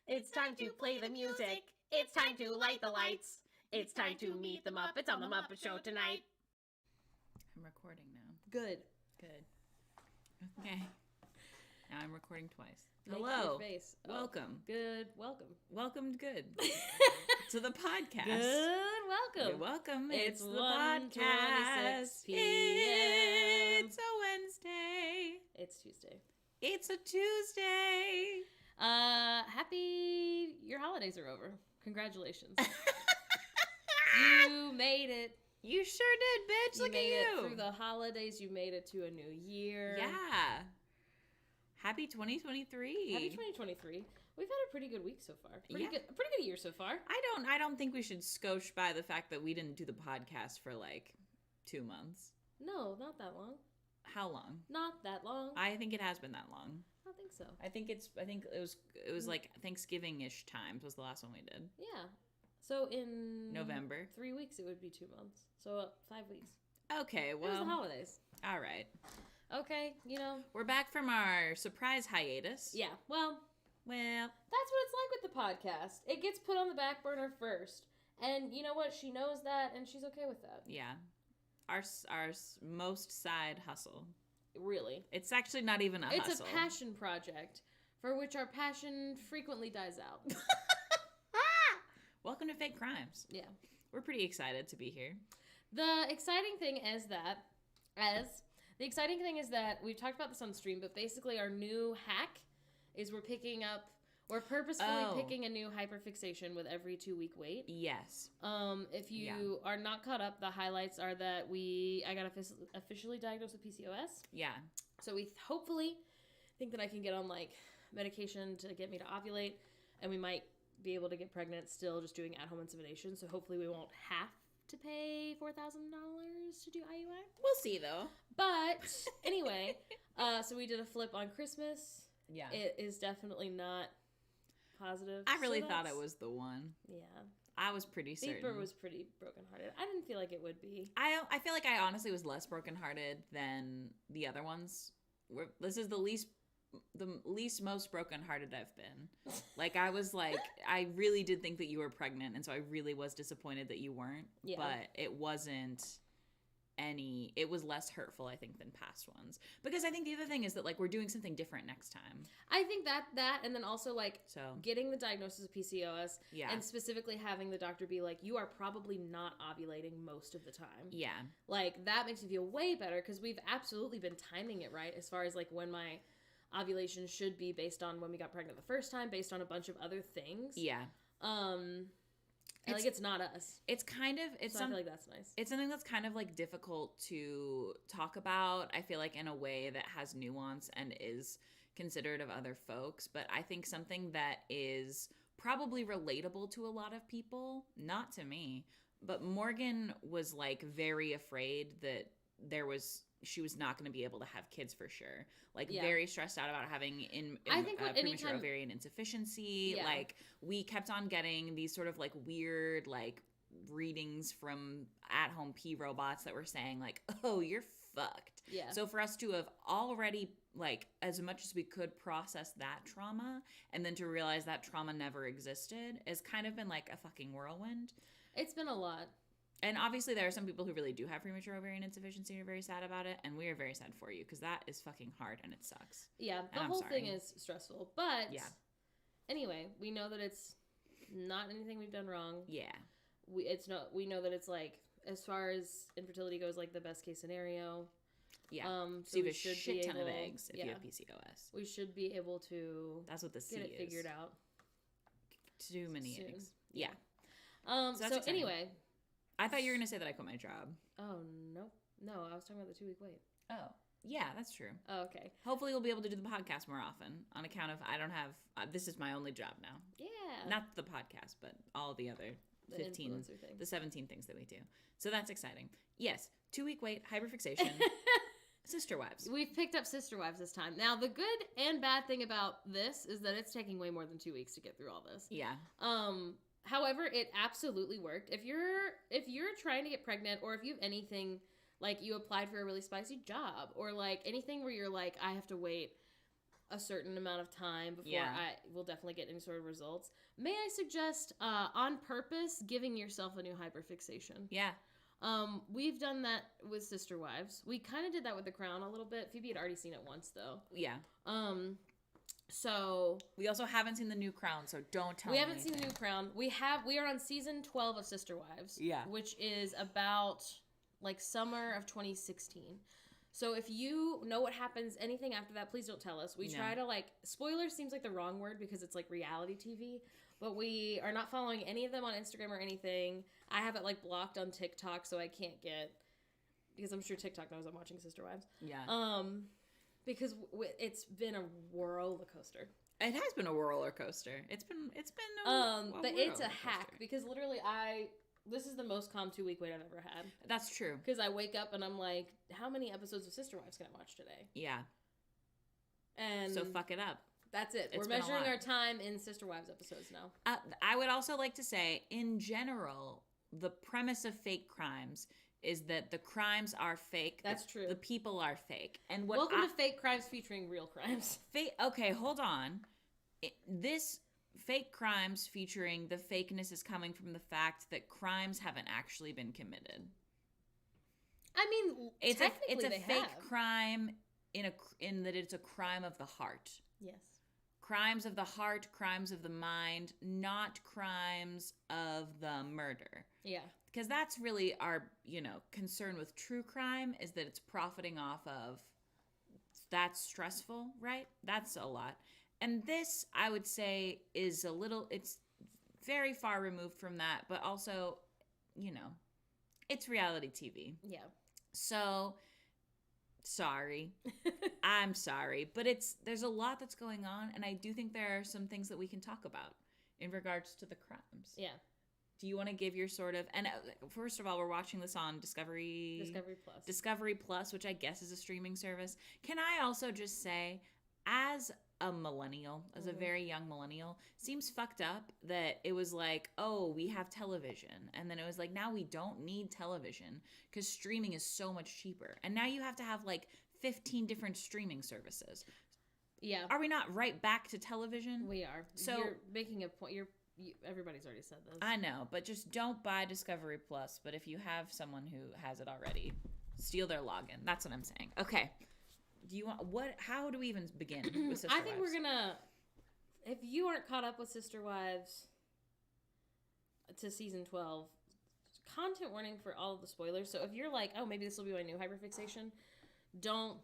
It's time to play the music. It's time to light the lights. It's time to meet the Muppets on the Muppet Show tonight. I'm recording now. Good. Okay. Now I'm recording twice. Make Hello. your face. Oh, welcome. Good. Welcome. Welcome good to the podcast. Good. Welcome. You're welcome. It's the 1:26 podcast. p.m. It's a Wednesday. It's Tuesday. It's a Tuesday. Happy your holidays are over. Congratulations. You made it. You sure did, bitch. Look at you. You made it through the holidays. You made it to a new year. Yeah. Happy 2023. Happy 2023. We've had a pretty good week so far. Pretty good year so far. I don't think we should skosh by the fact that we didn't do the podcast for like 2 months. No, not that long. How long? Not that long. I think it has been that long. I don't think so. I think it was like Thanksgiving-ish times was the last one we did. Yeah. So in November. 3 weeks it would be 2 months. So 5 weeks. Okay, well. It was the holidays. All right. Okay, We're back from our surprise hiatus. Yeah, well. Well. That's what it's like with the podcast. It gets put on the back burner first. And you know what? She knows that and she's okay with that. Yeah. Our most side hustle. Really. It's actually not even a hustle. It's a passion project for which our passion frequently dies out. Welcome to Fake Crimes. Yeah. We're pretty excited to be here. The exciting thing is that we've talked about this on stream, but basically our new hack is we're purposefully picking a new hyperfixation with every 2-week wait. Yes. If you are not caught up, the highlights are that I got officially diagnosed with PCOS. Yeah. So we hopefully think that I can get on like medication to get me to ovulate, and we might be able to get pregnant still just doing at-home insemination. So hopefully we won't have to pay $4,000 to do IUI. We'll see though. But anyway, so we did a flip on Christmas. Yeah. It is definitely not positive. I really thought it was the one. Yeah. I was pretty certain. Beeper was pretty brokenhearted. I didn't feel like it would be. I feel like I honestly was less brokenhearted than the other ones. This is the least most brokenhearted I've been. Like, I was like, I really did think that you were pregnant, and so I really was disappointed that you weren't. Yeah. But it wasn't it was less hurtful, I think, than past ones. Because I think the other thing is that, like, we're doing something different next time. I think that, and then also, like, getting the diagnosis of PCOS, and specifically having the doctor be like, you are probably not ovulating most of the time. Yeah. Like, that makes me feel way better, because we've absolutely been timing it right, as far as, like, when my ovulation should be based on when we got pregnant the first time, based on a bunch of other things. Yeah. It's not us. It's kind of... I feel like that's nice. It's something that's kind of, like, difficult to talk about, I feel like, in a way that has nuance and is considerate of other folks. But I think something that is probably relatable to a lot of people, not to me, but Morgan was, like, very afraid that she was not going to be able to have kids for sure. Like, very stressed out about having I think premature ovarian insufficiency. Yeah. Like, we kept on getting these sort of, like, weird, like, readings from at-home pee robots that were saying, like, oh, you're fucked. Yeah. So for us to have already, like, as much as we could process that trauma, and then to realize that trauma never existed, has kind of been, like, a fucking whirlwind. It's been a lot. And obviously there are some people who really do have premature ovarian insufficiency and are very sad about it, and we are very sad for you, because that is fucking hard and it sucks. Yeah, the whole thing is stressful. But anyway, we know that it's not anything we've done wrong. Yeah. We know that it's, like, as far as infertility goes, like, the best case scenario. Yeah. So you have a shit ton of eggs if you have PCOS. We should be able to That's what the C get it figured out. Too many eggs. Yeah. So anyway, I thought you were going to say that I quit my job. Oh, no. No, I was talking about the 2-week wait. Oh. Yeah, that's true. Oh, okay. Hopefully we'll be able to do the podcast more often on account of I don't have... this is my only job now. Yeah. Not the podcast, but all the other 17 things that we do. So that's exciting. Yes, 2-week wait, hyperfixation, Sister Wives. We've picked up Sister Wives this time. Now, the good and bad thing about this is that it's taking way more than 2 weeks to get through all this. Yeah. However, it absolutely worked. If you're trying to get pregnant, or if you have anything, like you applied for a really spicy job, or like anything where you're like, I have to wait a certain amount of time before Yeah. I will definitely get any sort of results. May I suggest, on purpose, giving yourself a new hyperfixation? Yeah. We've done that with Sister Wives. We kind of did that with The Crown a little bit. Phoebe had already seen it once, though. Yeah. So we also haven't seen the new Crown, so don't tell me. We haven't seen the new Crown. We are on season 12 of Sister Wives. Yeah. Which is about like summer of 2016. So if you know what happens, anything after that, please don't tell us. We try to spoilers seems like the wrong word because it's like reality TV, but we are not following any of them on Instagram or anything. I have it like blocked on TikTok, so I can't get, because I'm sure TikTok knows I'm watching Sister Wives. Yeah. Because it's been a roller coaster. It has been a roller coaster. It's been but it's a hack because literally this is the most calm 2-week wait I've ever had. That's true. Because I wake up and I'm like, how many episodes of Sister Wives can I watch today? Yeah. And so fuck it up. That's it. We're measuring our time in Sister Wives episodes now. I would also like to say, in general, the premise of fake crimes is that the crimes are fake. That's true. The people are fake. And welcome to Fake Crimes featuring real crimes. Okay, hold on. This fake crimes featuring the fakeness is coming from the fact that crimes haven't actually been committed. I mean, it's a fake have. crime in that it's a crime of the heart. Yes. Crimes of the heart, crimes of the mind, not crimes of the murder. Yeah. Because that's really our, concern with true crime is that it's profiting off of. That's stressful, right? That's a lot. And this, I would say, is it's very far removed from that, but also, it's reality TV. Yeah. So, sorry. I'm sorry. But there's a lot that's going on, and I do think there are some things that we can talk about in regards to the crimes. Yeah. Do you want to give your sort of, and first of all, we're watching this on Discovery Plus, which I guess is a streaming service. Can I also just say, as a millennial, as a very young millennial, seems fucked up that it was like, oh, we have television. And then it was like, now we don't need television because streaming is so much cheaper. And now you have to have like 15 different streaming services. Yeah. Are we not right back to television? We are. So you're making a point. Everybody's already said this. I know, but just don't buy Discovery Plus. But if you have someone who has it already, steal their login. That's what I'm saying. Okay. Do you want how do we even begin with Sister Wives? I think we're gonna, if you aren't caught up with Sister Wives to season 12, content warning for all of the spoilers. So if you're like, oh, maybe this will be my new hyperfixation, don't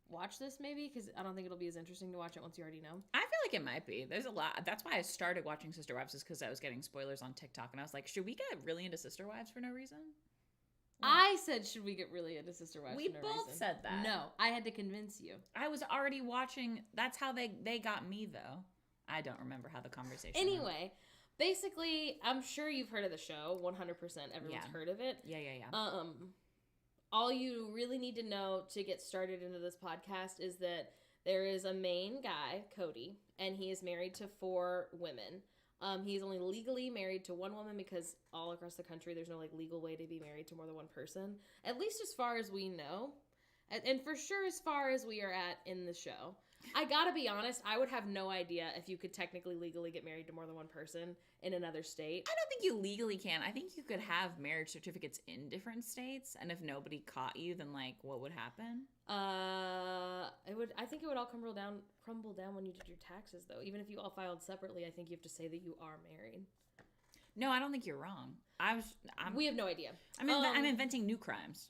watch this maybe, because I don't think it'll be as interesting to watch it once you already know. I feel like it might be. There's a lot. That's why I started watching Sister Wives, is because I was getting spoilers on TikTok, and I was like, should we get really into Sister Wives for no reason? I said, should we get really into Sister Wives? We both said that. No, I had to convince you. I was already watching. That's how they got me, though. I don't remember how the conversation Anyway, basically, I'm sure you've heard of the show. 100% everyone's heard of it. Yeah. All you really need to know to get started into this podcast is that there is a main guy, Kody, and he is married to 4 women. He's only legally married to 1 woman because all across the country there's no legal way to be married to more than 1 person, at least as far as we know, and for sure as far as we are at in the show. I gotta be honest, I would have no idea if you could technically legally get married to more than 1 person in another state. I don't think you legally can. I think you could have marriage certificates in different states, and if nobody caught you, then what would happen? I think it would all crumble down when you did your taxes, though. Even if you all filed separately, I think you have to say that you are married. No, I don't think you're wrong. We have no idea. I'm inventing new crimes.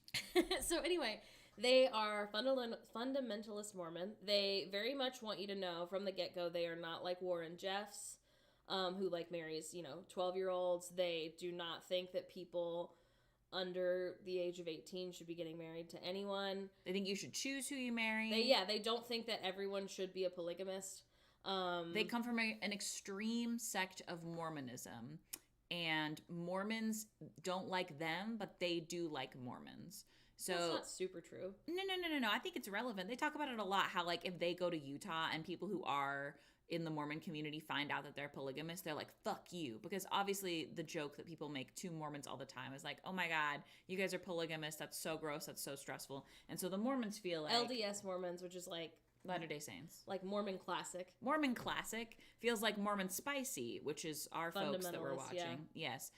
So anyway, they are fundamentalist Mormon. They very much want you to know from the get-go they are not like Warren Jeffs, who marries 12-year-olds. They do not think that people under the age of 18 should be getting married to anyone. They think you should choose who you marry. They don't think that everyone should be a polygamist. They come from an extreme sect of Mormonism, and Mormons don't like them, but they do like Mormons. So that's not super true. No. I think it's relevant. They talk about it a lot, how if they go to Utah and people who are in the Mormon community find out that they're polygamous, they're like, fuck you. Because obviously the joke that people make to Mormons all the time is like, oh my God, you guys are polygamous. That's so gross. That's so stressful. And so the Mormons feel like... LDS Mormons, which is Latter-day Saints. Like Mormon Classic. Mormon Classic feels like Mormon Spicy, which is our folks that we're watching. Yeah. Yes.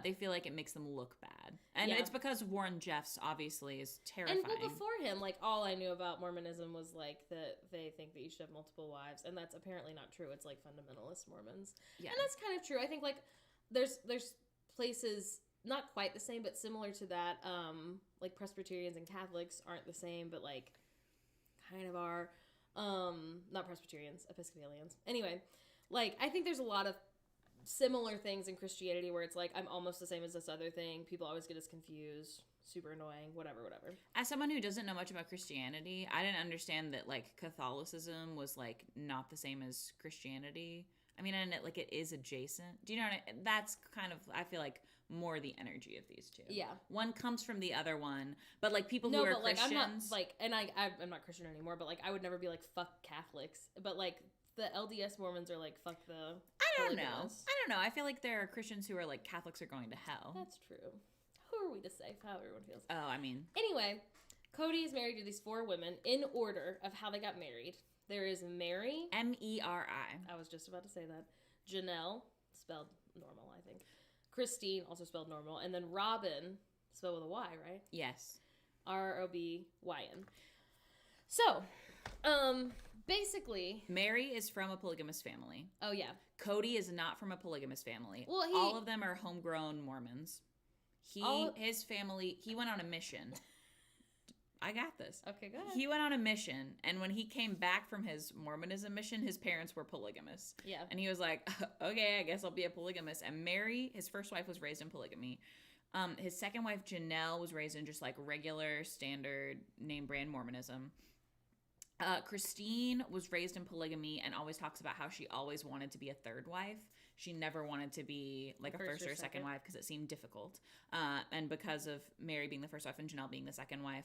They feel like it makes them look bad. And it's because Warren Jeffs obviously is terrifying. And well, before him, like, all I knew about Mormonism was, like, that they think that you should have multiple wives. And that's apparently not true. It's, like, fundamentalist Mormons. Yeah. And that's kind of true. I think, like, there's places, not quite the same, but similar to that. Like, Presbyterians and Catholics aren't the same, but, like, kind of are. Not Presbyterians, Episcopalians. Anyway, like, I think there's a lot of similar things in Christianity where it's like, I'm almost the same as this other thing. People always get us confused. Super annoying. Whatever. As someone who doesn't know much about Christianity, I didn't understand that, like, Catholicism was, like, not the same as Christianity. I mean, and like, it is adjacent. Do you know what that's kind of, I feel like, more the energy of these two. Yeah. One comes from the other one, but, like, people who are Christians. I'm not, like, and I'm not Christian anymore, but, like, I would never be like, fuck Catholics. But, like, the LDS Mormons are like, fuck the... I don't know. I feel like there are Christians who are like, Catholics are going to hell. That's true. Who are we to say how everyone feels? Oh, I mean... Anyway, Kody is married to these 4 women in order of how they got married. There is Mary. Meri. I was just about to say that. Janelle, spelled normal, I think. Christine, also spelled normal. And then Robin, spelled with a Y, right? Yes. Robyn. So, basically... Mary is from a polygamous family. Oh, yeah. Kody is not from a polygamous family. Well, all of them are homegrown Mormons. His family, he went on a mission. I got this. Okay, go ahead. He went on a mission, and when he came back from his Mormonism mission, his parents were polygamous. Yeah. And he was like, okay, I guess I'll be a polygamist. And Mary, his first wife, was raised in polygamy. His second wife, Janelle, was raised in just, like, regular, standard, name brand Mormonism. Christine was raised in polygamy and always talks about how she always wanted to be a third wife. She never wanted to be like a first or second wife because it seemed difficult. And because of Mary being the first wife and Janelle being the second wife,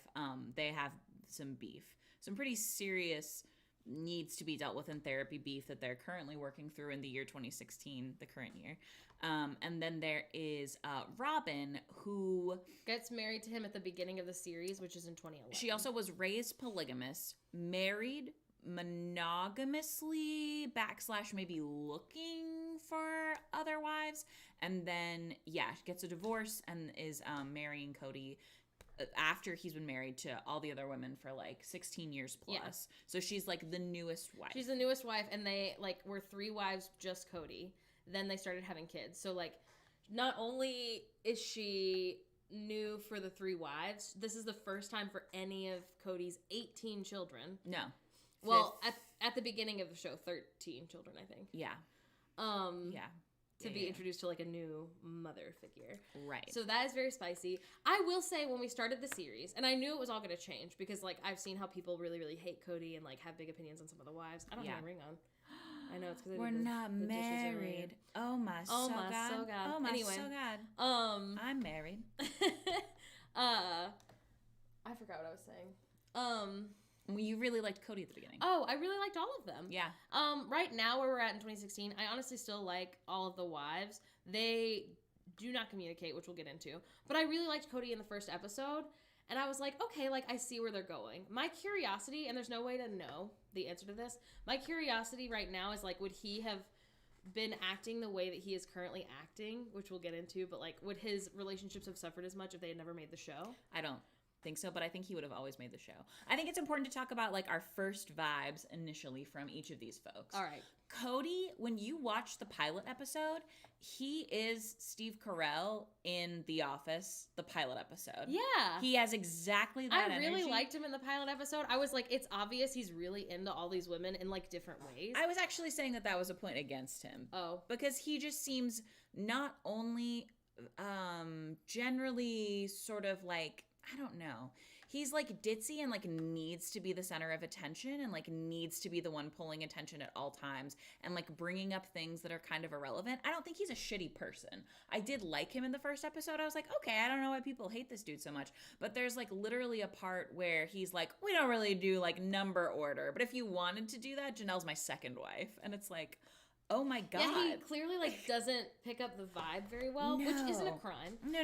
they have some beef. Some pretty serious needs to be dealt with in therapy beef that they're currently working through in the year 2016, the current year. And then there is Robyn, who gets married to him at the beginning of the series, which is in 2011. She also was raised polygamous, married monogamously / maybe looking for other wives, and then gets a divorce and is marrying Kody after he's been married to all the other women for like 16 years plus. Yeah. So she's like the newest wife. She's the newest wife, and they like were 3 wives, just Kody. Then they started having kids. So like, not only is she new for the 3 wives, this is the first time for any of Kody's 18 children. No. Well, at the beginning of the show, 13 children, I think. Yeah. To be introduced to like a new mother figure. Right. So that is very spicy. I will say, when we started the series, and I knew it was all going to change because like I've seen how people really, really hate Kody and like have big opinions on some of the wives. I don't have a ring on. I know it's because we're not married. Oh my so god. Oh my anyway, so god. I'm married. I forgot what I was saying. You really liked Kody at the beginning. Oh, I really liked all of them. Yeah. Right now, where we're at in 2016, I honestly still like all of the wives. They do not communicate, which we'll get into. But I really liked Kody in the first episode. And I was like, okay, like, I see where they're going. My curiosity, and there's no way to know the answer to this, my curiosity right now is, like, would he have been acting the way that he is currently acting, which we'll get into, but, like, would his relationships have suffered as much if they had never made the show? I don't think so, but I think he would have always made the show. I think it's important to talk about, like, our first vibes initially from each of these folks. All right. Kody, when you watch the pilot episode, he is Steve Carell in The Office, the pilot episode. Yeah. He has exactly that energy. I really liked him in the pilot episode. I was like, it's obvious he's really into all these women in, like, different ways. I was actually saying that was a point against him. Oh. Because he just seems not only generally sort of, like, I don't know. He's like ditzy and like needs to be the center of attention and like needs to be the one pulling attention at all times and like bringing up things that are kind of irrelevant. I don't think he's a shitty person. I did like him in the first episode. I was like, okay, I don't know why people hate this dude so much. But there's like literally a part where he's like, we don't really do like number order. But if you wanted to do that, Janelle's my second wife. And it's like, oh my God. Yeah, he clearly like doesn't pick up the vibe very well, which isn't a crime. No.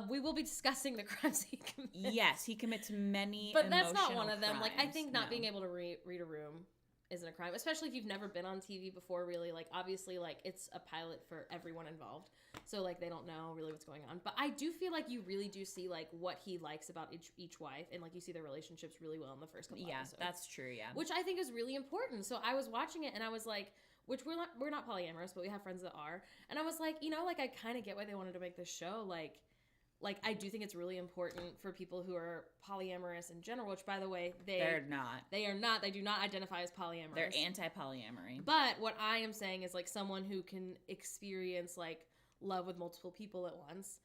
We will be discussing the crimes he commits. Yes, he commits many but that's not one of them. crimes. Like, I think not being able to read a room isn't a crime, especially if you've never been on TV before, really. Like, obviously, like, it's a pilot for everyone involved. So, like, they don't know really what's going on. But I do feel like you really do see, like, what he likes about each wife. And, like, you see their relationships really well in the first couple episodes. Yeah, that's true, yeah. Which I think is really important. So I was watching it and I was like, which we're not polyamorous, but we have friends that are. And I was like, you know, like, I kind of get why they wanted to make this show. Like, I do think it's really important for people who are polyamorous in general, which, by the way, they're not. They are not. They do not identify as polyamorous. They're anti-polyamory. But what I am saying is, like, someone who can experience, like, love with multiple people at once,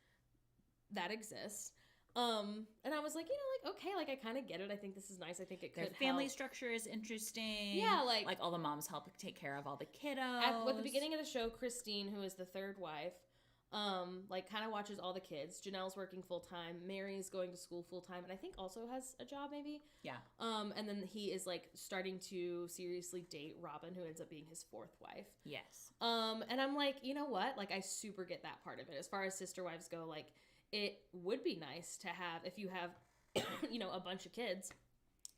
that exists. And I was like, you know, like, okay, like, I kind of get it. I think this is nice. I think it could help. Their family structure is interesting. Yeah, like all the moms help take care of all the kiddos. At the beginning of the show, Christine, who is the third wife, like, kind of watches all the kids. Janelle's working full-time. Mary's going to school full-time, and I think also has a job, maybe. Yeah. And then he is, like, starting to seriously date Robin, who ends up being his fourth wife. Yes. And I'm like, you know what? Like, I super get that part of it. As far as sister wives go, like, it would be nice to have, if you have, you know, a bunch of kids,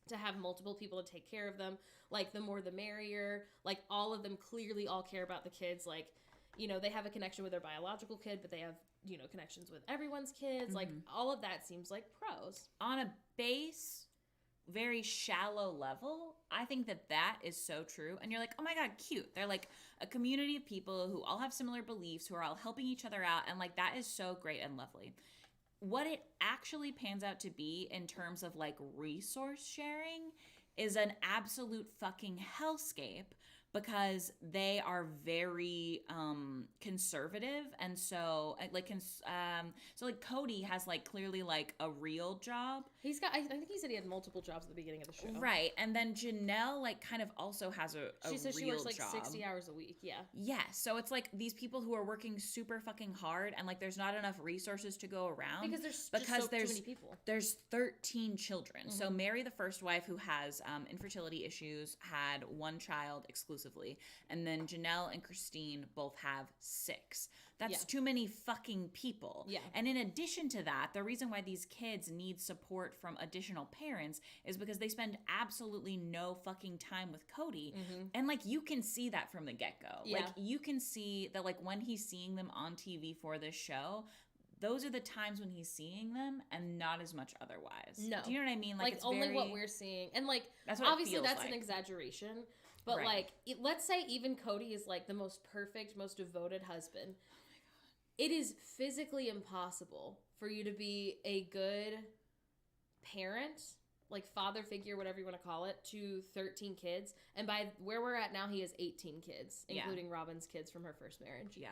to have multiple people to take care of them. Like, the more the merrier. Like, all of them clearly all care about the kids. Like, you know, they have a connection with their biological kid, but they have, you know, connections with everyone's kids. Mm-hmm. Like, all of that seems like pros. On a base, very shallow level, I think that is so true. And you're like, oh my God, cute. They're like a community of people who all have similar beliefs, who are all helping each other out. And, like, that is so great and lovely. What it actually pans out to be in terms of, like, resource sharing is an absolute fucking hellscape, because they are very conservative, and so like Kody has, like, clearly, like, a real job. He's got, I think he said he had multiple jobs at the beginning of the show, right? And then Janelle, like, kind of also has a she says real she works like job. 60 hours a week. Yeah, so it's like these people who are working super fucking hard, and, like, there's not enough resources to go around because there's too many people. There's 13 children. Mm-hmm. So Mary, the first wife, who has infertility issues, had one child exclusively, and then Janelle and Christine both have 6. That's too many fucking people. Yeah. And in addition to that, the reason why these kids need support from additional parents is because they spend absolutely no fucking time with Kody. Mm-hmm. And, like, you can see that from the get-go. Yeah. Like, you can see that, like, when he's seeing them on TV for this show, those are the times when he's seeing them, and not as much otherwise. No. Do you know what I mean? Like, it's only what we're seeing. And, like, that's what obviously that's like. An exaggeration. But, right. Like, let's say even Kody is, like, the most perfect, most devoted husband. It is physically impossible for you to be a good parent, like, father figure, whatever you want to call it, to 13 kids. And by where we're at now, he has 18 kids, including Robin's kids from her first marriage. Yeah.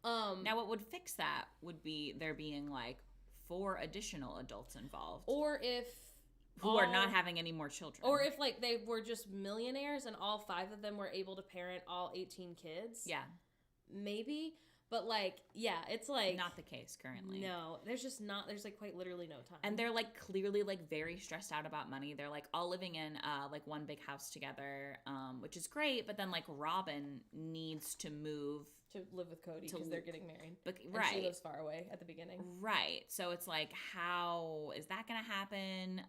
Now, what would fix that would be there being, like, 4 additional adults involved. Or if... who are not having any more children. Or if, like, they were just millionaires and all 5 of them were able to parent all 18 kids. Yeah. Maybe. But, like, yeah, it's, like... not the case currently. No. There's just not... There's, like, quite literally no time. And they're, like, clearly, like, very stressed out about money. They're, like, all living in, like, one big house together, which is great. But then, like, Robin needs to move... to live with Kody because they're getting married. Right. And she lives far away at the beginning. Right. So it's like, how is that going to happen?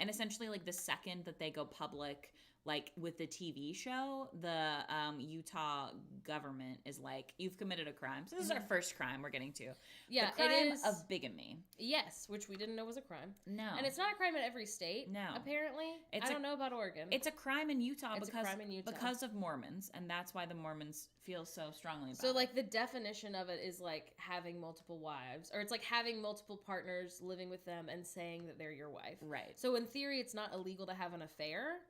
And essentially, like, the second that they go public, like, with the TV show, the Utah government is like, you've committed a crime. So this is our first crime we're getting to. Yeah, the crime it is of bigamy. Yes, which we didn't know was a crime. No. And it's not a crime in every state. No. Apparently. I don't know about Oregon. It's a crime in Utah because of Mormons, and that's why the Mormons feel so strongly about it. So, like, the definition of it is, like, having multiple wives, or it's like having multiple partners living with them and saying that they're your wife. Right. So in theory, it's not illegal to have an affair.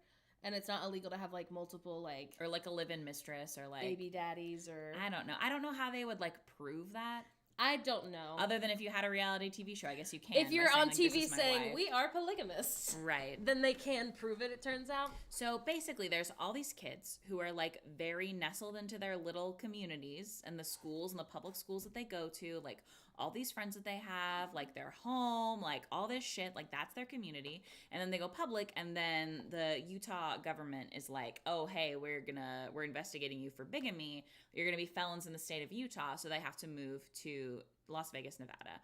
And it's not illegal to have, like, multiple, like... or, like, a live-in mistress, or, like... baby daddies, or... I don't know. I don't know how they would, like, prove that. I don't know. Other than if you had a reality TV show, I guess you can. If you're on TV saying, we are polygamists. Right. Then they can prove it turns out. So, basically, there's all these kids who are, like, very nestled into their little communities and the schools and the public schools that they go to, like... all these friends that they have, like, their home, like, all this shit, like, that's their community. And then they go public, and then the Utah government is like, oh, hey, we're investigating you for bigamy. You're gonna be felons in the state of Utah, so they have to move to Las Vegas, Nevada.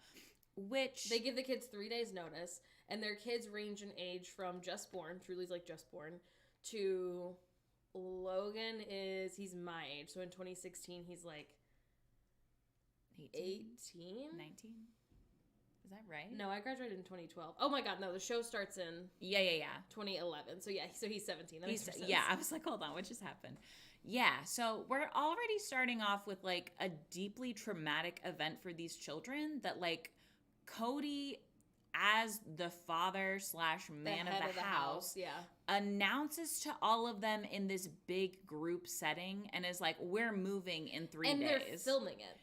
Which they give the kids 3 days notice, and their kids range in age from just born, Truly's like just born, to Logan he's my age. So in 2016, he's like 18? 19? Is that right? No, I graduated in 2012. Oh my god, no, the show starts in 2011. So he's 17. That makes sense. Yeah, I was like, hold on, what just happened? Yeah, so we're already starting off with like a deeply traumatic event for these children that like Kody, as the father / man of the house, announces to all of them in this big group setting and is like, we're moving in 3 days. And they're filming it.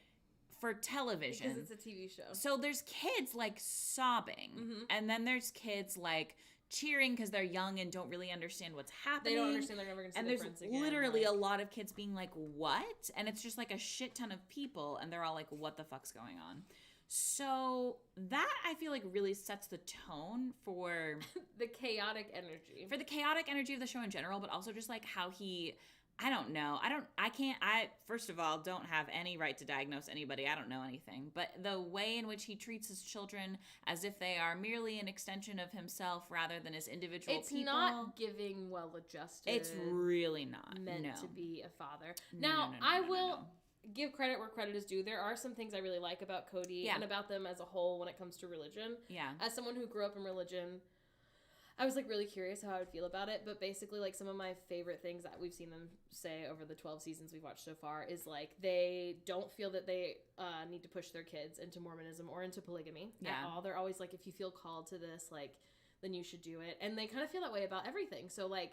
For television. Because it's a TV show. So there's kids like sobbing. Mm-hmm. And then there's kids like cheering because they're young and don't really understand what's happening. They don't understand they're never going to see their friends again. And there's literally a lot of kids being like, what? And it's just like a shit ton of people. And they're all like, what the fuck's going on? So that I feel like really sets the tone for the chaotic energy. For the chaotic energy of the show in general, but also just like how he, I don't know. I first of all, don't have any right to diagnose anybody. I don't know anything. But the way in which he treats his children as if they are merely an extension of himself rather than as individual people. It's not giving well-adjusted. It's really not. Meant to be a father. Now, I will give credit where credit is due. There are some things I really like about Kody and about them as a whole when it comes to religion. Yeah. As someone who grew up in religion, I was like really curious how I would feel about it, but basically like some of my favorite things that we've seen them say over the 12 seasons we've watched so far is like they don't feel that they need to push their kids into Mormonism or into polygamy at all. They're always like, if you feel called to this, like, then you should do it. And they kind of feel that way about everything. So like,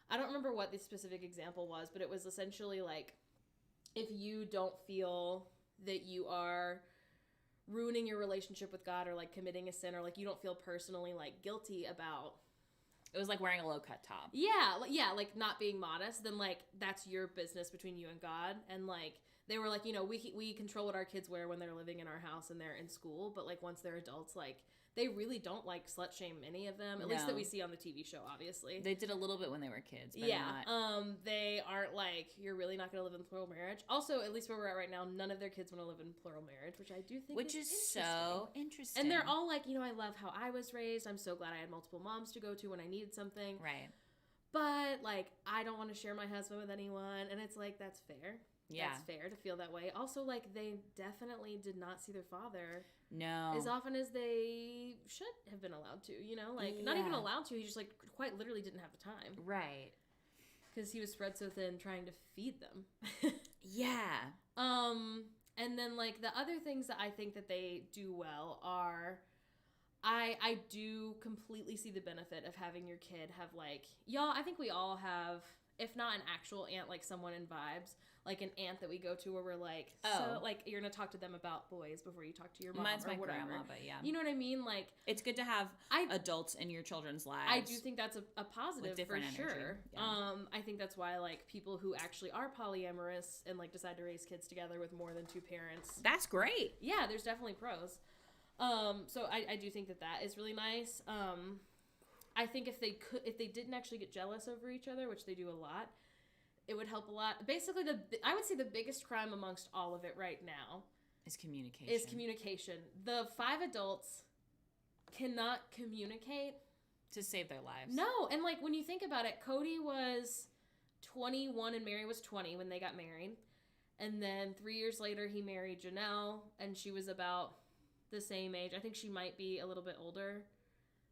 I don't remember what the specific example was, but it was essentially like, if you don't feel that you are ruining your relationship with God or like committing a sin or like you don't feel personally like guilty about, it was like wearing a low-cut top. Yeah, like not being modest, then like that's your business between you and God. And like they were like, you know, we control what our kids wear when they're living in our house and they're in school, but like once they're adults, like they really don't like slut shame any of them, at least that we see on the TV show, obviously. They did a little bit when they were kids, but they aren't like, you're really not going to live in plural marriage. Also, at least where we're at right now, none of their kids want to live in plural marriage, which I do think is so interesting. And they're all like, you know, I love how I was raised. I'm so glad I had multiple moms to go to when I needed something. Right. But like, I don't want to share my husband with anyone. And it's like, that's fair. Yeah. That's fair to feel that way. Also, like, they definitely did not see their father as often as they should have been allowed to, you know? Like, not even allowed to. He just, like, quite literally didn't have the time. Right. Because he was spread so thin trying to feed them. Yeah. And then, like, the other things that I think that they do well are... I do completely see the benefit of having your kid have, like... Y'all, I think we all have... If not an actual aunt, like someone in vibes, like an aunt that we go to where we're like, so like you're gonna talk to them about boys before you talk to your mom. Mine's or my whatever. grandma, but yeah, you know what I mean. Like it's good to have adults in your children's lives. I do think that's a positive for sure. Yeah. I think that's why like people who actually are polyamorous and like decide to raise kids together with more than two parents. That's great. Yeah, there's definitely pros. So I do think that is really nice. I think if they didn't actually get jealous over each other, which they do a lot, it would help a lot. Basically, I would say the biggest crime amongst all of it right now is communication. The 5 adults cannot communicate to save their lives. No, and like when you think about it, Kody was 21 and Mary was 20 when they got married. And then 3 years later, he married Janelle, and she was about the same age. I think she might be a little bit older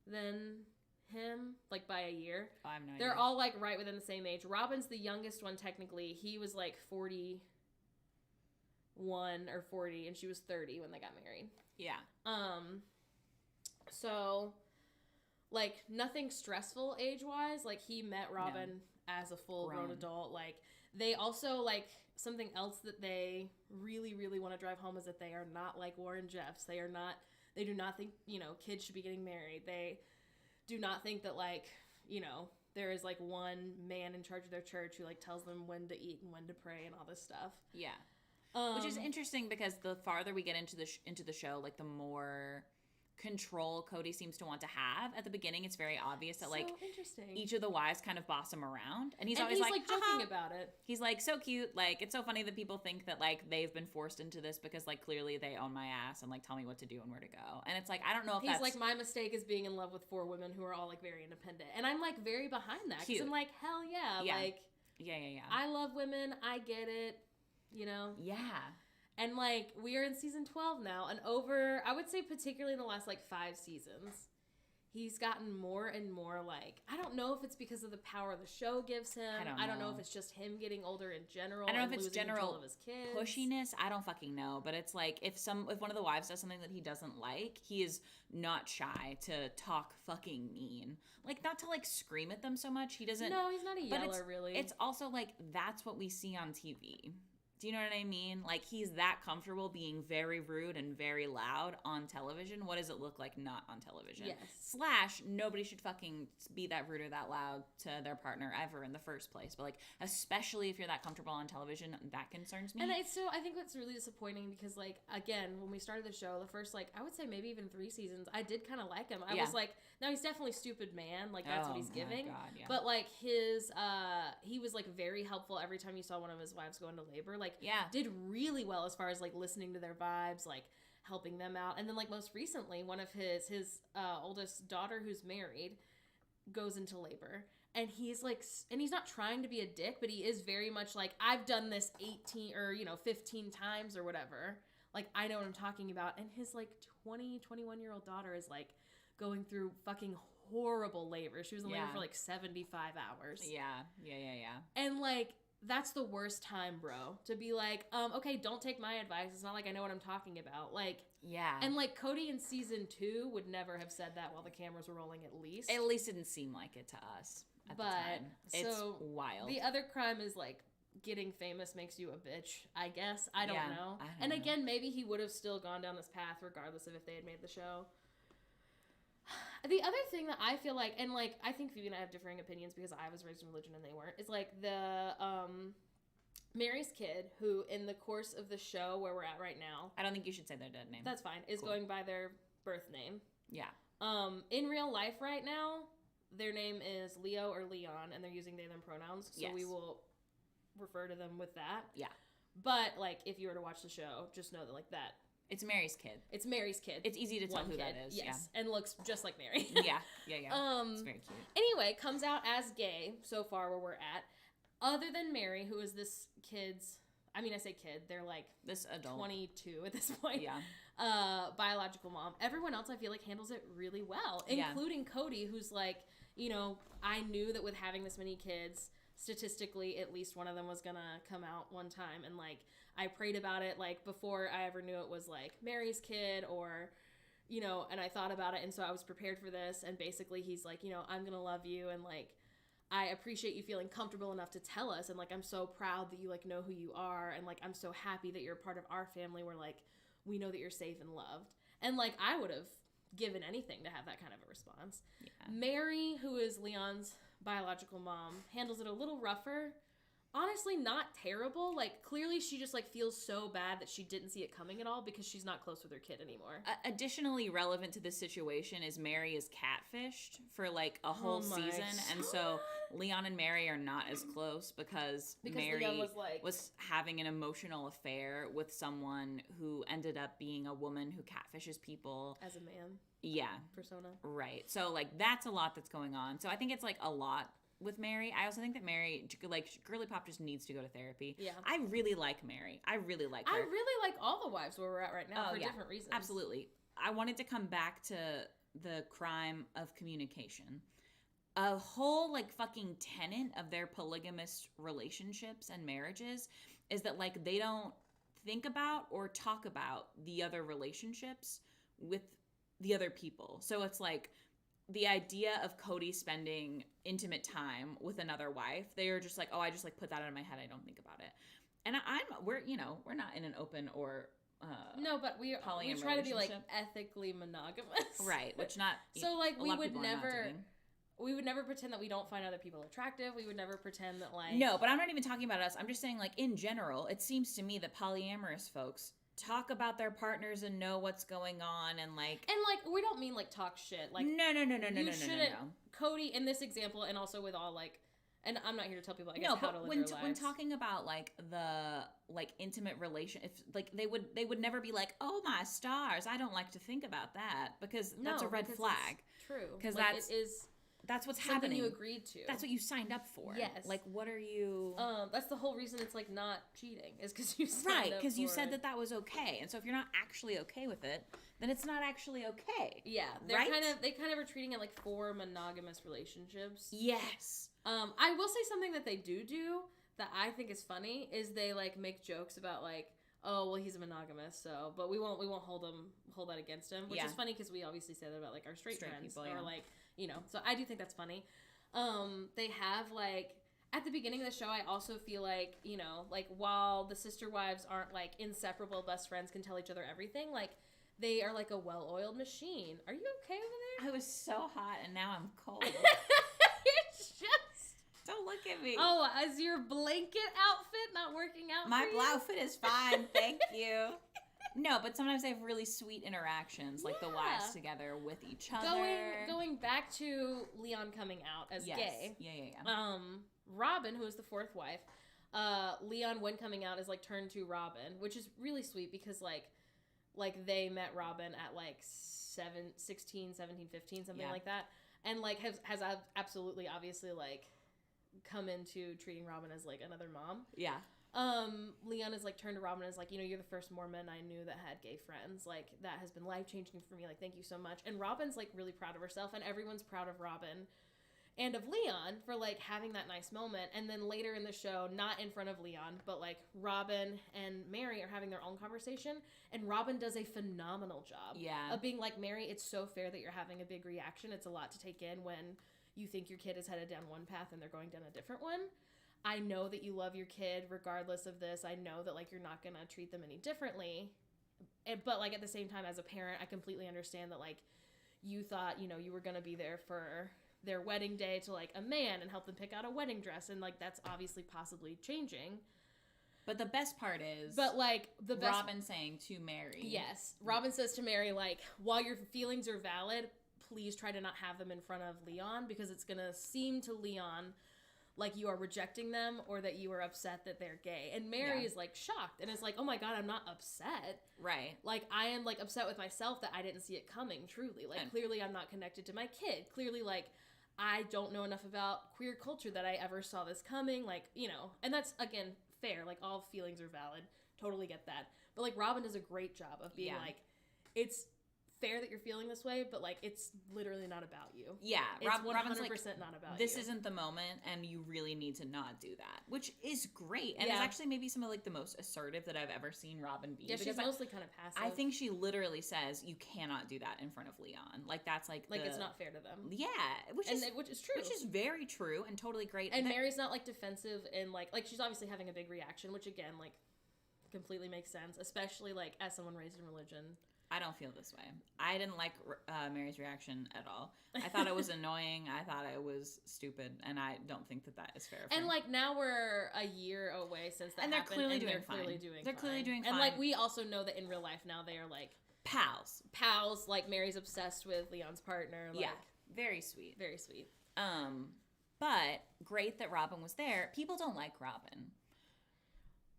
than him, like by a year. Oh, I have no idea. They're all like right within the same age. Robin's the youngest one technically. He was like 41 or 40 and she was 30 when they got married. Yeah. So like nothing stressful age-wise. Like he met Robin as a full-grown adult. Like they also like something else that they really, really want to drive home is that they are not like Warren Jeffs. They do not think, you know, kids should be getting married. They do not think that, like, you know, there is, like, one man in charge of their church who, like, tells them when to eat and when to pray and all this stuff. Yeah. Which is interesting because the farther we get into the show, like, the more control Kody seems to want to have. At the beginning, it's very obvious that like interesting. each of the wives kind of boss him around, and he's always he's like joking about it. He's like so cute. Like it's so funny that people think that like they've been forced into this because like clearly they own my ass and like tell me what to do and where to go. And it's like I don't know if he's that's like my mistake is being in love with 4 women who are all like very independent, and I'm like very behind that because I'm like hell yeah, like yeah. I love women. I get it. You know. Yeah. And, like, we are in season 12 now, and over, I would say particularly in the last, like, 5 seasons, he's gotten more and more, like, I don't know if it's because of the power the show gives him. I don't know if it's just him getting older in general. I don't know if it's general of his kids. Pushiness. I don't fucking know. But it's like, if one of the wives does something that he doesn't like, he is not shy to talk fucking mean. Like, not to, like, scream at them so much. He doesn't. No, he's not a yeller, really. It's also, like, that's what we see on TV. Do you know what I mean? Like, he's that comfortable being very rude and very loud on television. What does it look like not on television? Yes. / nobody should fucking be that rude or that loud to their partner ever in the first place. But, like, especially if you're that comfortable on television, that concerns me. And I think what's really disappointing because, like, again, when we started the show, the first, like, I would say maybe even 3 seasons, I did kind of like him. I was like, no, he's definitely stupid man. Like, that's what he's giving. God, yeah. But, like, he was, like, very helpful every time you saw one of his wives go into labor. Like, did really well as far as like listening to their vibes, like helping them out. And then like most recently, one of his oldest daughter who's married goes into labor, and he's like, and he's not trying to be a dick, but he is very much like, I've done this 18 or 15 times or whatever. Like I know what I'm talking about. And his like 21-year-old daughter is like going through fucking horrible labor. She was in labor for like 75 hours. Yeah. And like, that's the worst time, bro, to be like, okay, don't take my advice. It's not like I know what I'm talking about. Like, yeah. And like Kody in season 2 would never have said that while the cameras were rolling, at least. At least it didn't seem like it to us at the time. It's wild. The other crime is like getting famous makes you a bitch, I guess. I don't know. And again, maybe he would have still gone down this path regardless of if they had made the show. The other thing that I feel like, and like I think Phoebe and I have differing opinions because I was raised in religion and they weren't, is like the Mary's kid, who in the course of the show where we're at right now, I don't think you should say their dead name. That's fine. Is going by their birth name. Yeah. In real life right now, their name is Leo or Leon, and they're using they them pronouns, so we will refer to them with that. Yeah. But like if you were to watch the show, just know that like that. It's Mary's kid. It's Mary's kid. It's easy to tell who that is. Yes, and looks just like Mary. Yeah. It's very cute. Anyway, comes out as gay so far where we're at. Other than Mary, who is this kid's, I mean, I say kid, they're like this adult 22 at this point. Yeah. Biological mom. Everyone else I feel like handles it really well, including Kody, who's like, I knew that with having this many kids, statistically, at least one of them was gonna come out one time, and like I prayed about it like before I ever knew it was like Mary's kid or and I thought about it, and so I was prepared for this. And basically he's like, I'm gonna love you, and like I appreciate you feeling comfortable enough to tell us, and like I'm so proud that you like know who you are, and like I'm so happy that you're a part of our family where like we know that you're safe and loved. And like I would have given anything to have that kind of a response. Mary, who is Leon's biological mom, handles it a little rougher. Honestly, not terrible. Like, clearly she just, like, feels so bad that she didn't see it coming at all because she's not close with her kid anymore. Additionally relevant to this situation is Mary is catfished for, like, a whole season. And so Leon and Mary are not as close because Mary Leon was having an emotional affair with someone who ended up being a woman who catfishes people. As a man. Yeah. Persona. Right. So, like, that's a lot that's going on. So I think it's, like, a lot with Mary. I also think that Mary, like, Girly Pop just needs to go to therapy. Yeah. I really like Mary. I really like her. I really like all the wives where we're at right now for different reasons. Absolutely. I wanted to come back to the crime of communication. A whole, like, fucking tenet of their polygamous relationships and marriages is that, like, they don't think about or talk about the other relationships with the other people. So it's like the idea of Kody spending intimate time with another wife, they are just like, oh, I just like put that out of my head. I don't think about it. And we're not in an open or no, but we try to be like ethically monogamous, right? Which not so like we would never pretend that we don't find other people attractive. We would never pretend that like no, but I'm not even talking about us. I'm just saying like in general, it seems to me that polyamorous folks talk about their partners and know what's going on and like we don't mean like talk shit. Like no. You shouldn't. Kody in this example, and also with all like, and I'm not here to tell people, I guess, how to live their lives. When talking about like the like intimate relation, if like they would never be like, oh my stars, I don't like to think about that, because that's a red flag. True, because like, that's what's something happening. You agreed to. That's what you signed up for. Yes. Like, what are you? That's the whole reason it's like not cheating, is because you signed right, because you said it. that was okay, and so if you're not actually okay with it, then it's not actually okay. Yeah, they kind of are treating it like 4 monogamous relationships. Yes. I will say something that they do that I think is funny is they like make jokes about like, oh well, he's a monogamous, so but we won't hold that against him, which is funny because we obviously say that about like our straight friends people, or like, you know, so I do think that's funny. They have like at the beginning of the show, I also feel like, you know, like while the sister wives aren't like inseparable best friends, can tell each other everything, like they are like a well-oiled machine. Are you okay over there? I was so hot and now I'm cold. It's just... Don't look at me. Oh, is your blanket outfit not working out My for you? outfit is fine, thank you. No, but sometimes they have really sweet interactions, like the wives together with each other. Going back to Leon coming out as gay. Yeah. Robin, who is the 4th wife, Leon, when coming out, is like turned to Robin, which is really sweet because like they met Robin at like 16, 17, 15, something like that. And like has absolutely obviously like come into treating Robin as like another mom. Yeah. Leon is like turned to Robin and is like, you know, you're the first Mormon I knew that had gay friends. Like that has been life-changing for me. Like, thank you so much. And Robin's like really proud of herself, and everyone's proud of Robin and of Leon for like having that nice moment. And then later in the show, not in front of Leon, but like Robin and Mary are having their own conversation, and Robin does a phenomenal job of being like, Mary, it's so fair that you're having a big reaction. It's a lot to take in when you think your kid is headed down one path and they're going down a different one. I know that you love your kid regardless of this. I know that like you're not going to treat them any differently. But like at the same time, as a parent, I completely understand that like you thought, you know, you were going to be there for their wedding day to like a man and help them pick out a wedding dress, and like that's obviously possibly changing. But the best part is, Robin saying to Mary, yes, Robin says to Mary, like, while your feelings are valid, please try to not have them in front of Leon, because it's gonna seem to Leon like you are rejecting them or that you are upset that they're gay. And Mary is like shocked and is like, oh my God, I'm not upset. Right. Like I am like upset with myself that I didn't see it coming, truly. Like clearly I'm not connected to my kid. Clearly like I don't know enough about queer culture that I ever saw this coming. Like, you know, and that's again fair. Like all feelings are valid. Totally get that. But like Robin does a great job of being like, it's fair that you're feeling this way, but like it's literally not about you. Yeah, it's 100% Robin's like, not about this you. isn't the moment, and you really need to not do that, which is great, and it's actually maybe some of like the most assertive that I've ever seen Robin be. Yeah, she's mostly kind of passive. I think she literally says you cannot do that in front of Leon. Like that's like it's not fair to them. Yeah, which is true, which is very true and totally great. And Mary's not like defensive and like she's obviously having a big reaction, which again like completely makes sense, especially like as someone raised in religion. I don't feel this way. I didn't like Mary's reaction at all. I thought it was annoying. I thought it was stupid, and I don't think that is fair. And like now we're a year away since that and they're happened, clearly and doing they're fine. Clearly doing they're fine. clearly doing fine. And like we also know that in real life now they are like pals. Like Mary's obsessed with Leon's partner. Like, yeah, very sweet. Very sweet. But great that Robin was there. People don't like Robin.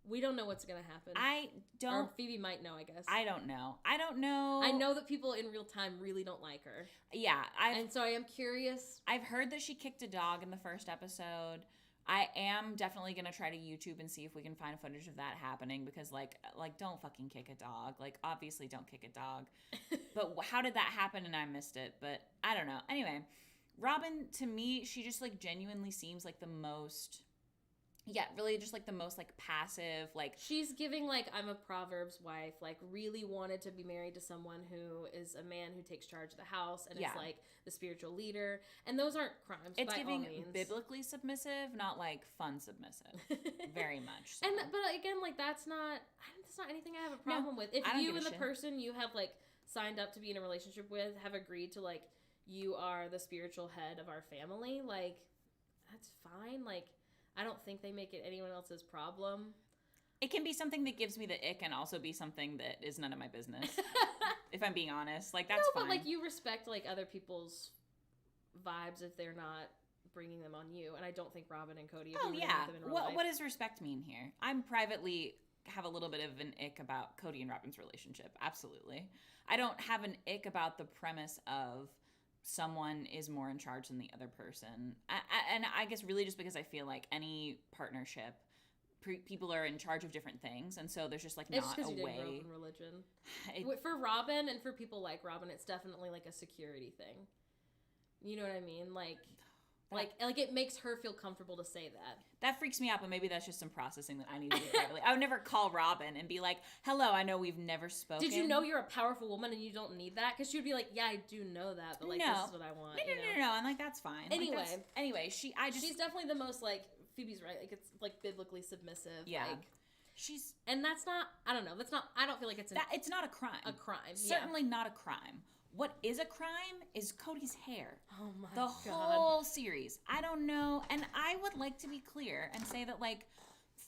We don't know what's going to happen. I don't... Or Phoebe might know, I guess. I don't know. I know that people in real time really don't like her. Yeah. And so I am curious. I've heard that she kicked a dog in the first episode. I am definitely going to try to YouTube and see if we can find footage of that happening, because, like don't fucking kick a dog. Like, obviously don't kick a dog. But how did that happen and I missed it? But I don't know. Anyway, Robin, to me, she just, like, genuinely seems like the most... Yeah, really just, like, the most, like, passive, like... She's giving, like, I'm a Proverbs wife, like, really wanted to be married to someone who is a man who takes charge of the house and is, like, the spiritual leader. And those aren't crimes, it's by giving all means. Biblically submissive, not, like, fun submissive. Very much so. But, again, like, that's not anything I have a problem with. If you and the person you have, like, signed up to be in a relationship with have agreed to, like, you are the spiritual head of our family, like, that's fine. Like... I don't think they make it anyone else's problem. It can be something that gives me the ick and also be something that is none of my business. If I'm being honest. Like, that's fine. But, like, you respect, like, other people's vibes if they're not bringing them on you. And I don't think Robin and Kody... Oh, yeah. What does respect mean here? I'm privately have a little bit of an ick about Kody and Robin's relationship. Absolutely. I don't have an ick about the premise of someone is more in charge than the other person. And I guess really just because I feel like any partnership... people are in charge of different things, and so there's just like not a way. It's because you didn't grow up in religion. For Robin and for people like Robin, it's definitely like a security thing. You know what I mean? Like it makes her feel comfortable to say that. That freaks me out, but maybe that's just some processing that I need to do privately. I would never call Robin and be like, "Hello, I know we've never spoken. Did you know you're a powerful woman and you don't need that?" Because she would be like, "Yeah, I do know that, but like this is what I want." No. I'm like, that's fine. Anyway, she's definitely the most like. Phoebe's right. Like, it's, like, biblically submissive. Yeah. Like, and that's not, I don't know. I don't feel like it's not a crime. Certainly not a crime. What is a crime is Kody's hair. Oh, my God. The whole series. I don't know. And I would like to be clear and say that, like,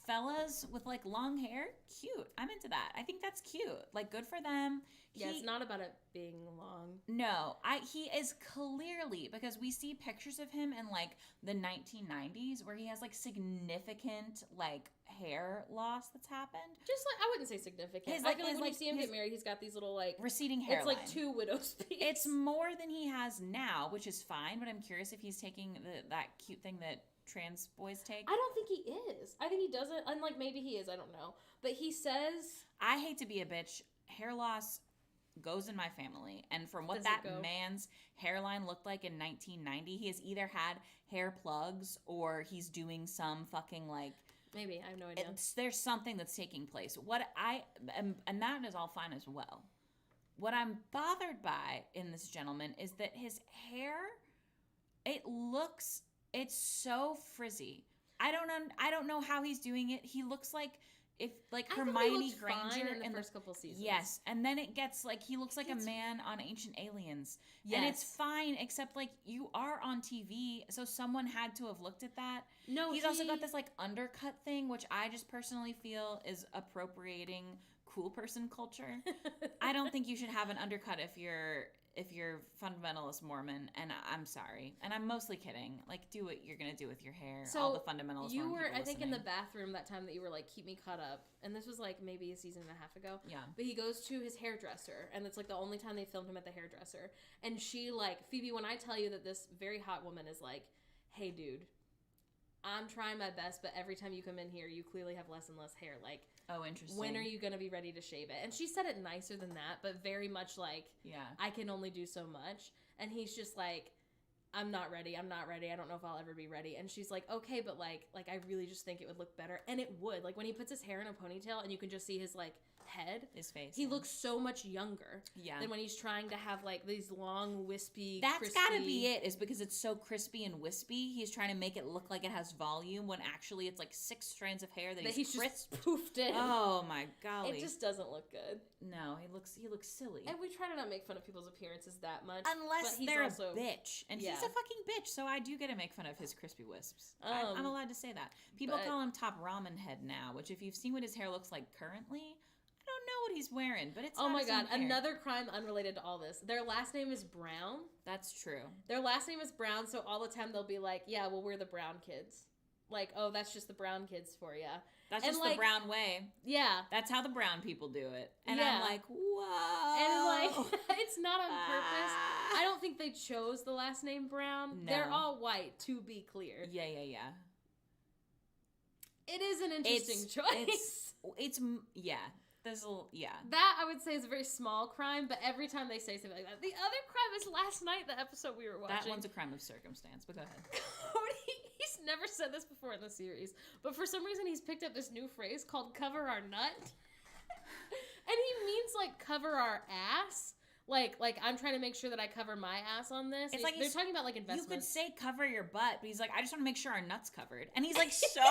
fellas with, like, long hair, cute. I'm into that. I think that's cute. Like, good for them. Yeah, it's not about it being long. No, he is clearly, because we see pictures of him in, like, the 1990s where he has, like, significant, like, hair loss that's happened. Just, like, I wouldn't say significant. I feel like when you see him get married, he's got these little, like... receding hairline. It's, like, 2 widow's peaks. It's more than he has now, which is fine, but I'm curious if he's taking that cute thing that trans boys take. I don't think he is. I think he doesn't. And, like, maybe he is. I don't know. But he says... I hate to be a bitch. Hair loss... goes in my family, and from what that man's hairline looked like in 1990, he has either had hair plugs or he's doing some fucking like maybe I have no idea. There's something that's taking place. And that is all fine as well. What I'm bothered by in this gentleman is that his hair, it's so frizzy. I don't know how he's doing it. He looks like. If like Hermione Granger in the first couple seasons. Yes, and then it gets like he looks like a man on Ancient Aliens. Yes. And it's fine, except like you are on TV, so someone had to have looked at that. No, he's also got this like undercut thing, which I just personally feel is appropriating cool person culture. I don't think you should have an undercut if you're fundamentalist Mormon, and I'm sorry. And I'm mostly kidding. Like, do what you're going to do with your hair. So all the fundamentalist you Mormon were, I think, in the bathroom that time that you were like, keep me caught up. And this was like maybe a season and a half ago. Yeah. But he goes to his hairdresser, and it's like the only time they filmed him at the hairdresser. And she like, Phoebe, when I tell you that this very hot woman is like, hey, dude, I'm trying my best, but every time you come in here, you clearly have less and less hair. Like, oh, interesting. When are you going to be ready to shave it? And she said it nicer than that, but very much like, yeah, I can only do so much. And he's just like, I'm not ready. I don't know if I'll ever be ready. And she's like, okay, but like I really just think it would look better. And it would. Like when he puts his hair in a ponytail and you can just see his like head, his face, he looks so much younger than when he's trying to have like these long wispy crispy... gotta be it, is because it's so crispy and wispy. He's trying to make it look like it has volume when actually it's like 6 strands of hair that he's just poofed in. Oh my golly, it just doesn't look good. No, he looks silly. And we try to not make fun of people's appearances that much, unless they're also a bitch, and he's a fucking bitch, so I do get to make fun of his crispy wisps. I'm allowed to say that. People call him Top Ramen Head now, which if you've seen what his hair looks like currently, I don't know what he's wearing, but it's my God, another crime unrelated to all this. Their last name is Brown. That's true. Their last name is Brown, so all the time they'll be like, yeah, well, we're the Brown kids. Like, oh, that's just the Brown kids for you. That's just like, the Brown way. Yeah. That's how the Brown people do it. And I'm like, whoa. And like, it's not on purpose. I don't think they chose the last name Brown. No. They're all white, to be clear. Yeah. It is an interesting choice. It's yeah. That I would say is a very small crime, but every time they say something like that. The other crime is last night, the episode we were watching. That one's a crime of circumstance, but go ahead. Kody, he's never said this before in the series, but for some reason he's picked up this new phrase called cover our nut. And he means like cover our ass. Like I'm trying to make sure that I cover my ass on this. It's like they're talking about like investments. You could say cover your butt, but he's like, I just want to make sure our nut's covered. And he's like so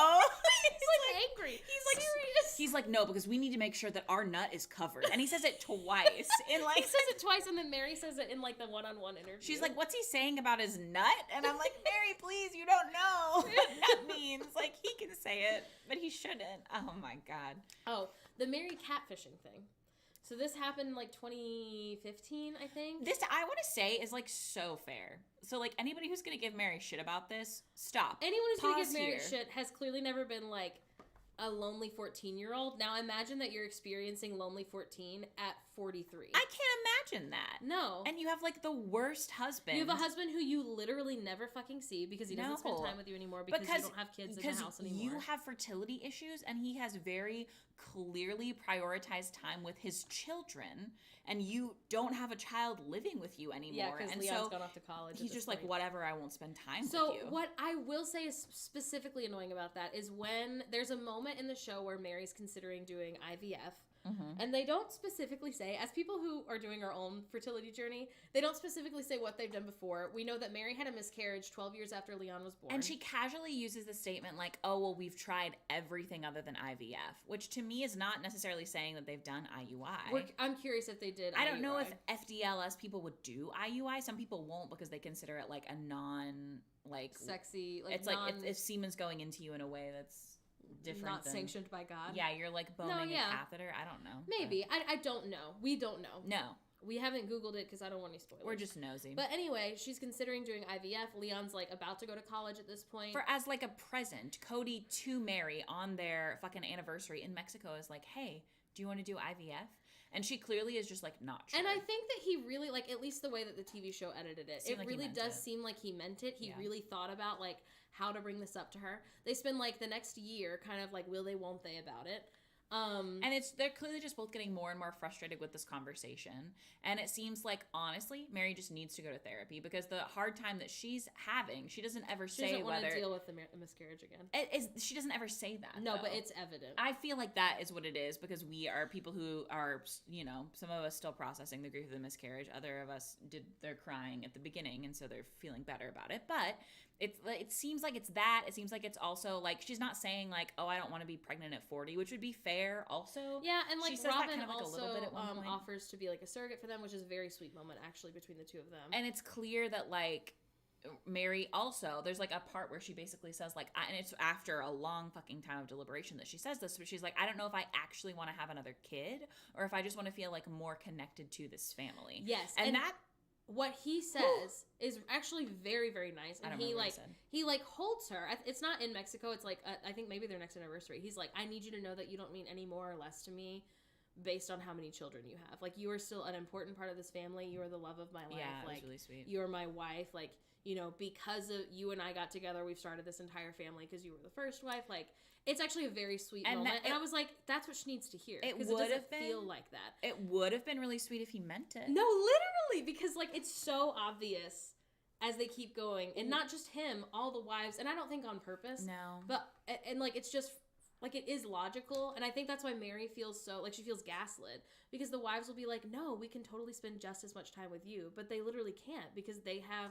like angry. He's like serious. He's like, no, because we need to make sure that our nut is covered. And he says it twice. He says it twice, and then Mary says it in like the one-on-one interview. She's like, what's he saying about his nut? And I'm like, Mary, please, you don't know what nut means. Like, he can say it, but he shouldn't. Oh my God. Oh, the Mary catfishing thing. So this happened in like 2015, I think. This, I want to say, is like so fair. So like anybody who's going to give Mary shit about this, stop. Anyone who's going to give Mary here. shit has clearly never been like a lonely 14-year-old. Now imagine that you're experiencing lonely 14 at 43. I can't imagine that. No. And you have like the worst husband. You have a husband who you literally never fucking see because he doesn't spend time with you anymore because you don't have kids in the house anymore. You have fertility issues, and he has very clearly prioritized time with his children, and you don't have a child living with you anymore. Yeah, because and Leon's so gone off to college. he's just like, whatever, I won't spend time with you. So what I will say is specifically annoying about that is when there's a moment in the show where Mary's considering doing IVF. Mm-hmm. And they don't specifically say, as people who are doing our own fertility journey, they don't specifically say what they've done before. We know that Mary had a miscarriage 12 years after Leon was born. And she casually uses the statement like, oh, well, we've tried everything other than IVF, which to me is not necessarily saying that they've done IUI. I'm curious if they did I don't know if FDLS people would do IUI. Some people won't because they consider it like a non, like... sexy, like it's like if semen's going into you in a way that's... different not sanctioned by God. Yeah, you're like boning a catheter. I don't know. Maybe. I don't know. We don't know. No. We haven't Googled it because I don't want any spoilers. We're just nosy. But anyway, she's considering doing IVF. Leon's like about to go to college at this point. For as like a present, Kody to Mary on their fucking anniversary in Mexico is like, hey, do you want to do IVF? And she clearly is just like not sure. And I think that he really, like, at least the way that the TV show edited it, it really does seem like he meant it. He really thought about like how to bring this up to her. They spend like the next year kind of like will they, won't they about it. And they're clearly just both getting more and more frustrated with this conversation. And it seems like, honestly, Mary just needs to go to therapy because the hard time that she's having, she doesn't ever say whether... She doesn't want to deal with the miscarriage again. She doesn't ever say that, No, though. but it's evident. I feel like that is what it is because we are people who are, you know, some of us still processing the grief of the miscarriage. Other of us they're crying at the beginning, and so they're feeling better about it. But... It seems like it's that. It seems like it's also, like, she's not saying, like, oh, I don't want to be pregnant at 40, which would be fair also. Yeah, and, like, Robin kind of like also a little bit at one point. Offers to be, like, a surrogate for them, which is a very sweet moment, actually, between the two of them. And it's clear that, like, Mary also, there's, like, a part where she basically says, like, and it's after a long fucking time of deliberation that she says this, but she's like, I don't know if I actually want to have another kid or if I just want to feel, like, more connected to this family. Yes. And that... What he says is actually very, very nice. And he holds her. It's not in Mexico. It's like, I think maybe their next anniversary. He's like, I need you to know that you don't mean any more or less to me based on how many children you have. Like, you are still an important part of this family. You are the love of my life. Yeah, like, it was really sweet. You're my wife. Like, you know, because of you and I got together, we've started this entire family because you were the first wife. Like, it's actually a very sweet moment. And I was like, that's what she needs to hear. It would have been, feel like that. It would have been really sweet if he meant it. No, literally, because, like, it's so obvious as they keep going. And not just him, all the wives. And I don't think on purpose. No. But, and like, it's just, like, it is logical. And I think that's why Mary feels so, like, she feels gaslit. Because the wives will be like, no, we can totally spend just as much time with you. But they literally can't because they have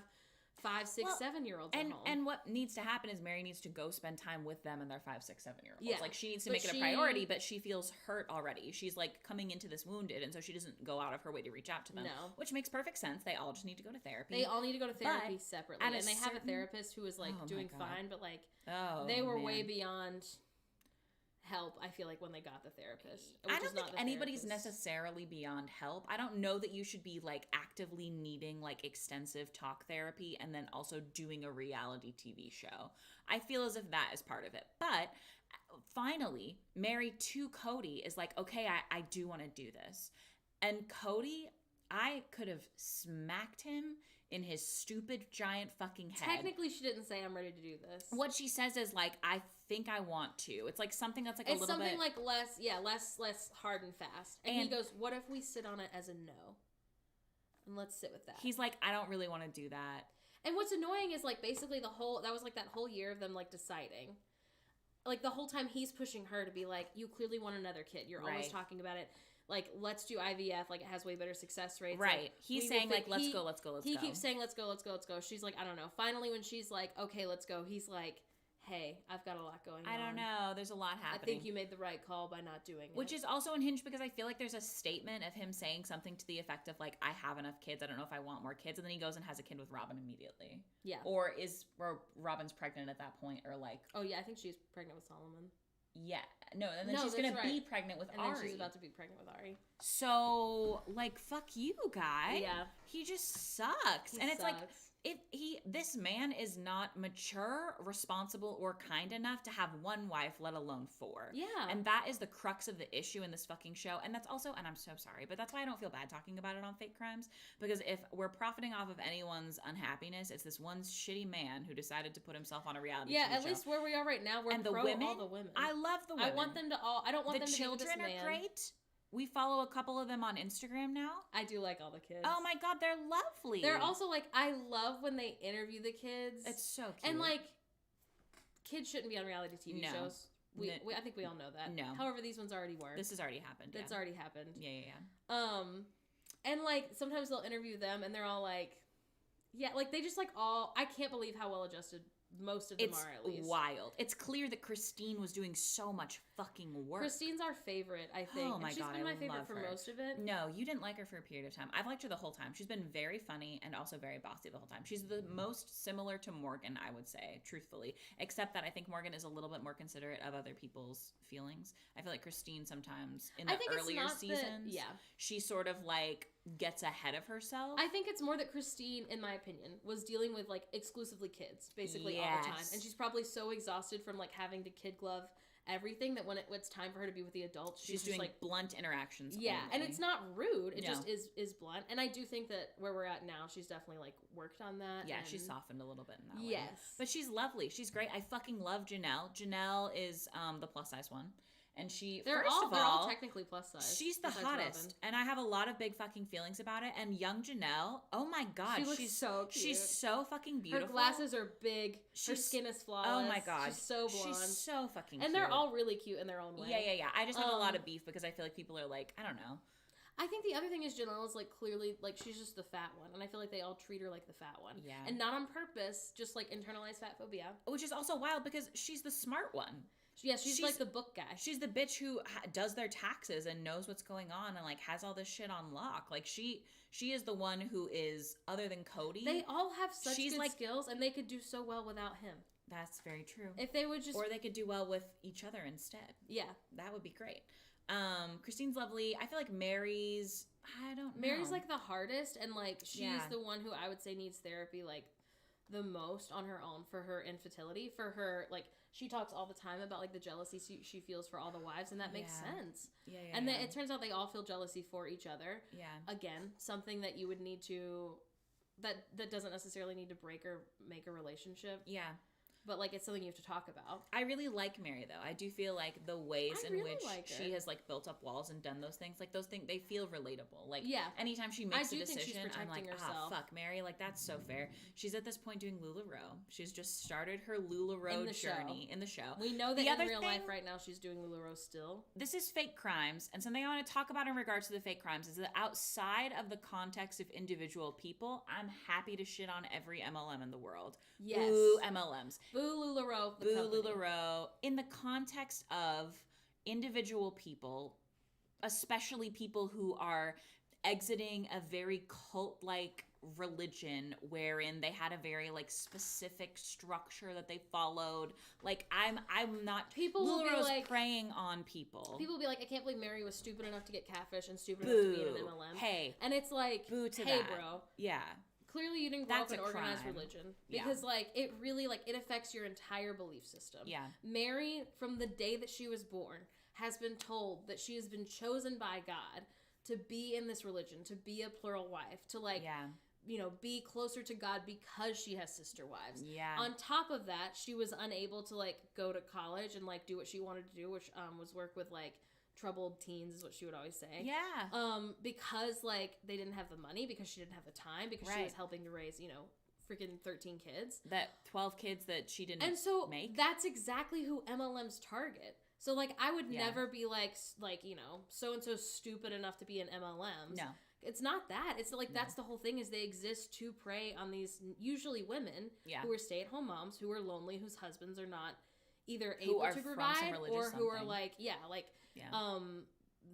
5, 6, 7-year-olds at home. And what needs to happen is Mary needs to go spend time with them and their 5, 6, 7-year-olds. Yeah. Like, she needs to make it a priority, but she feels hurt already. She's, like, coming into this wounded, and so she doesn't go out of her way to reach out to them. No. Which makes perfect sense. They all just need to go to therapy. They all need to go to therapy separately. And they have a therapist who is, like, doing fine, but, like, they were way beyond help, I feel like, when they got the therapist. I don't think anybody's necessarily beyond help. I don't know that you should be, like, actively needing, like, extensive talk therapy and then also doing a reality TV show. I feel as if that is part of it. But finally, Mary to Kody is like, okay, I do want to do this. And Kody, I could have smacked him in his stupid giant fucking head. Technically, she didn't say, I'm ready to do this. What she says is, like, I think I want to. It's like something that's like a little bit... It's something like less hard and fast. And he goes, what if we sit on it as a no? And let's sit with that. He's like, I don't really want to do that. And what's annoying is, like, basically that was like that whole year of them, like, deciding. Like, the whole time he's pushing her to be like, you clearly want another kid. You're always talking about it. Like, let's do IVF. Like, it has way better success rates. Right. Like, he's saying, like, let's go. He keeps saying, let's go. She's like, I don't know. Finally, when she's like, okay, let's go, he's like, hey, I've got a lot going on. I don't know. There's a lot happening. I think you made the right call by not doing it. Which is also unhinged because I feel like there's a statement of him saying something to the effect of, like, I have enough kids. I don't know if I want more kids. And then he goes and has a kid with Robin immediately. Yeah. Or Robin's pregnant at that point, or like... Oh, yeah, I think she's pregnant with Solomon. Yeah. No, and then she's going to be pregnant with Ari. And then she's about to be pregnant with Ari. So, like, fuck you, guy. Yeah. He just sucks. He and it's sucks. like... This man is not mature, responsible, or kind enough to have one wife, let alone 4. Yeah. And that is the crux of the issue in this fucking show. And that's also, and I'm so sorry, but that's why I don't feel bad talking about it on Fake Crimes. Because if we're profiting off of anyone's unhappiness, it's this one shitty man who decided to put himself on a reality TV at show. least where we are right now, we're and pro all the women. I love the women. I want them to all, I don't want them to be with this man. The children are great. We follow a couple of them on Instagram now. I do like all the kids. Oh my God, they're lovely. They're also like, I love when they interview the kids. It's so cute. And like, kids shouldn't be on reality TV shows. I think we all know that. No. However, these ones already were. This has already happened. It's already happened. Yeah. And like, sometimes they'll interview them and they're all like, yeah, like they just like all, I can't believe how well adjusted most of them are, at least. It's wild. It's clear that Christine was doing so much fucking work. Christine's our favorite, I think. Oh my God, she's been my favorite for most of it. No, you didn't like her for a period of time. I've liked her the whole time. She's been very funny and also very bossy the whole time. She's the most similar to Morgan, I would say, truthfully. Except that I think Morgan is a little bit more considerate of other people's feelings. I feel like Christine sometimes, in the earlier seasons, she sort of like gets ahead of herself. I think it's more that Christine, in my opinion, was dealing with like exclusively kids basically all the time, and she's probably so exhausted from like having to kid glove everything that when it's time for her to be with the adults, she's doing like blunt interactions. Yeah, only. And it's not rude. It just is blunt. And I do think that where we're at now, she's definitely like worked on that. Yeah, she's softened a little bit in that way. Yes, but she's lovely. She's great. I fucking love Janelle. Janelle is the plus size one. And they're all technically plus size. She's the hottest. Robin. And I have a lot of big fucking feelings about it. And young Janelle, oh my God. She's so cute. She's so fucking beautiful. Her glasses are big. Her skin is flawless. Oh my God. She's so blonde. She's so fucking cute. And they're all really cute in their own way. Yeah. I just have a lot of beef because I feel like people are like, I don't know. I think the other thing is Janelle is like clearly like she's just the fat one, and I feel like they all treat her like the fat one. Yeah. And not on purpose, just like internalized fat phobia. Which is also wild because she's the smart one. Yeah, she's like the book guy. She's the bitch who does their taxes and knows what's going on and like has all this shit on lock. Like she is the one who is, other than Kody. They all have such good skills, and they could do so well without him. That's very true. If they would just, or they could do well with each other instead. Yeah, that would be great. Christine's lovely. I feel like Mary's, I don't know. Mary's like the hardest, and like she's the one who I would say needs therapy like the most on her own for her infertility, for her like. She talks all the time about like the jealousy she feels for all the wives, and that makes sense. Yeah. And then it turns out they all feel jealousy for each other. Yeah. Again, something that you would need to, that doesn't necessarily need to break or make a relationship. Yeah. But like it's something you have to talk about. I really like Mary though. I do feel like the ways in which she has like built up walls and done those things, like those things, they feel relatable. Like anytime she makes a decision, I'm like, fuck, Mary, like that's so fair. She's at this point doing LuLaRoe. She's just started her LuLaRoe journey in the show. We know that in real life right now she's doing LuLaRoe still. This is Fake Crimes, and something I want to talk about in regards to the Fake Crimes is that outside of the context of individual people, I'm happy to shit on every MLM in the world. Yes. Boo MLMs. Boo LuLaRoe. Boo LuLaRoe. In the context of individual people, especially people who are exiting a very cult-like religion wherein they had a very like specific structure that they followed. Like I'm not. People will be like preying on people. People will be like, I can't believe Mary was stupid enough to get catfish and stupid enough to be in an MLM. Hey, and it's like, boo to hey, that. bro. Yeah. Clearly, you didn't grow up in organized religion because, like, it really, like, it affects your entire belief system. Yeah. Mary, from the day that she was born, has been told that she has been chosen by God to be in this religion, to be a plural wife, to, like, you know, be closer to God because she has sister wives. Yeah. On top of that, she was unable to, like, go to college and, like, do what she wanted to do, which was work with, like, troubled teens is what she would always say. Yeah. Because like they didn't have the money, because she didn't have the time, because she was helping to raise, you know, freaking 13 kids. That 12 kids that she didn't and so make. That's exactly who MLMs target. So like I would never be like, you know, so and so stupid enough to be an MLMs. No. It's not that. It's like that's the whole thing is they exist to prey on these usually women who are stay-at-home moms, who are lonely, whose husbands are not either able to provide or who are like,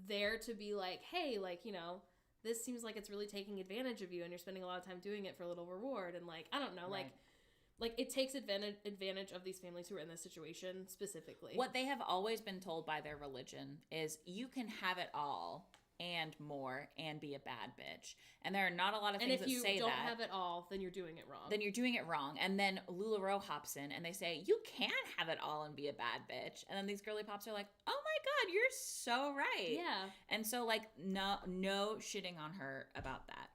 there to be like, hey, like, you know, this seems like it's really taking advantage of you and you're spending a lot of time doing it for a little reward. And like, I don't know, like it takes advantage of these families who are in this situation specifically. What they have always been told by their religion is you can have it all and more and be a bad bitch. And there are not a lot of things that say that. And if you don't have it all, then you're doing it wrong. Then you're doing it wrong. And then LuLaRoe hops in and they say, you can have it all and be a bad bitch. And then these girly pops are like, oh my God, you're so right. Yeah. And so like, no shitting on her about that.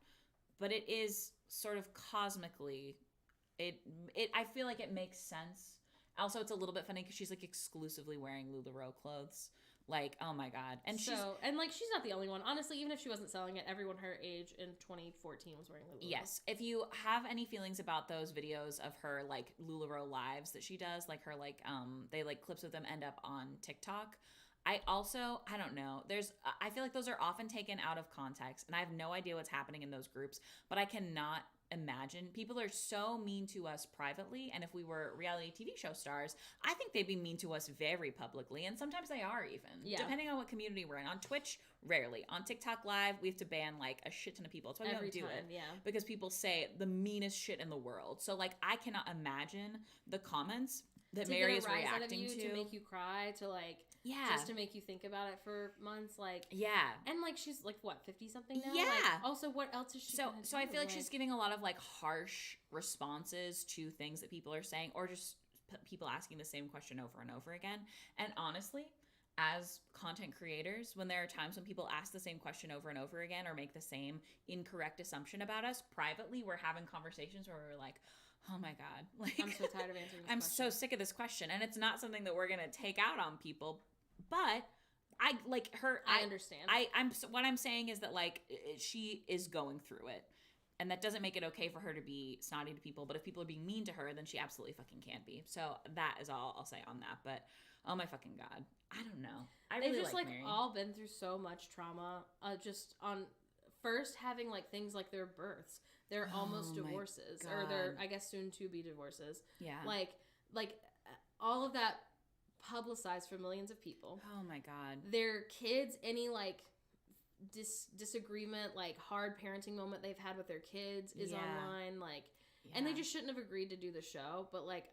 But it is sort of cosmically, I feel like it makes sense. Also, it's a little bit funny because she's like exclusively wearing LuLaRoe clothes. Like, oh my God. And she's not the only one. Honestly, even if she wasn't selling it, everyone her age in 2014 was wearing LuLaRoe. Yes. If you have any feelings about those videos of her like LuLaRoe lives that she does, like her like they like clips of them end up on TikTok. I don't know. I feel like those are often taken out of context and I have no idea what's happening in those groups, but I cannot imagine. People are so mean to us privately, and if we were reality TV show stars, I think they'd be mean to us very publicly, and sometimes they are even, depending on what community we're in. On Twitch, rarely. On TikTok Live, we have to ban like a shit ton of people. That's why we don't do it. Yeah. Because people say the meanest shit in the world. So like, I cannot imagine the comments that Mary is reacting to make you cry, to like, just to make you think about it for months, like, and like she's like what 50 something now, like, also what else is she so I feel like she's giving a lot of like harsh responses to things that people are saying, or just people asking the same question over and over again. And honestly, as content creators, when there are times when people ask the same question over and over again or make the same incorrect assumption about us, privately we're having conversations where we're like, oh my God, like I'm so tired of answering this I'm so sick of this question. And it's not something that we're going to take out on people, but I like her. I understand. What I'm saying is that like she is going through it, and that doesn't make it okay for her to be snotty to people. But if people are being mean to her, then she absolutely fucking can be. So that is all I'll say on that. But oh my fucking God, I don't know. They've just like Mary. All been through so much trauma. Just on first having like things like their births. They're almost divorces, or they're, I guess, soon to be divorces. Yeah. Like all of that publicized for millions of people. Oh my God. Their kids, any like disagreement, like hard parenting moment they've had with their kids is online. Like, and they just shouldn't have agreed to do the show, but like,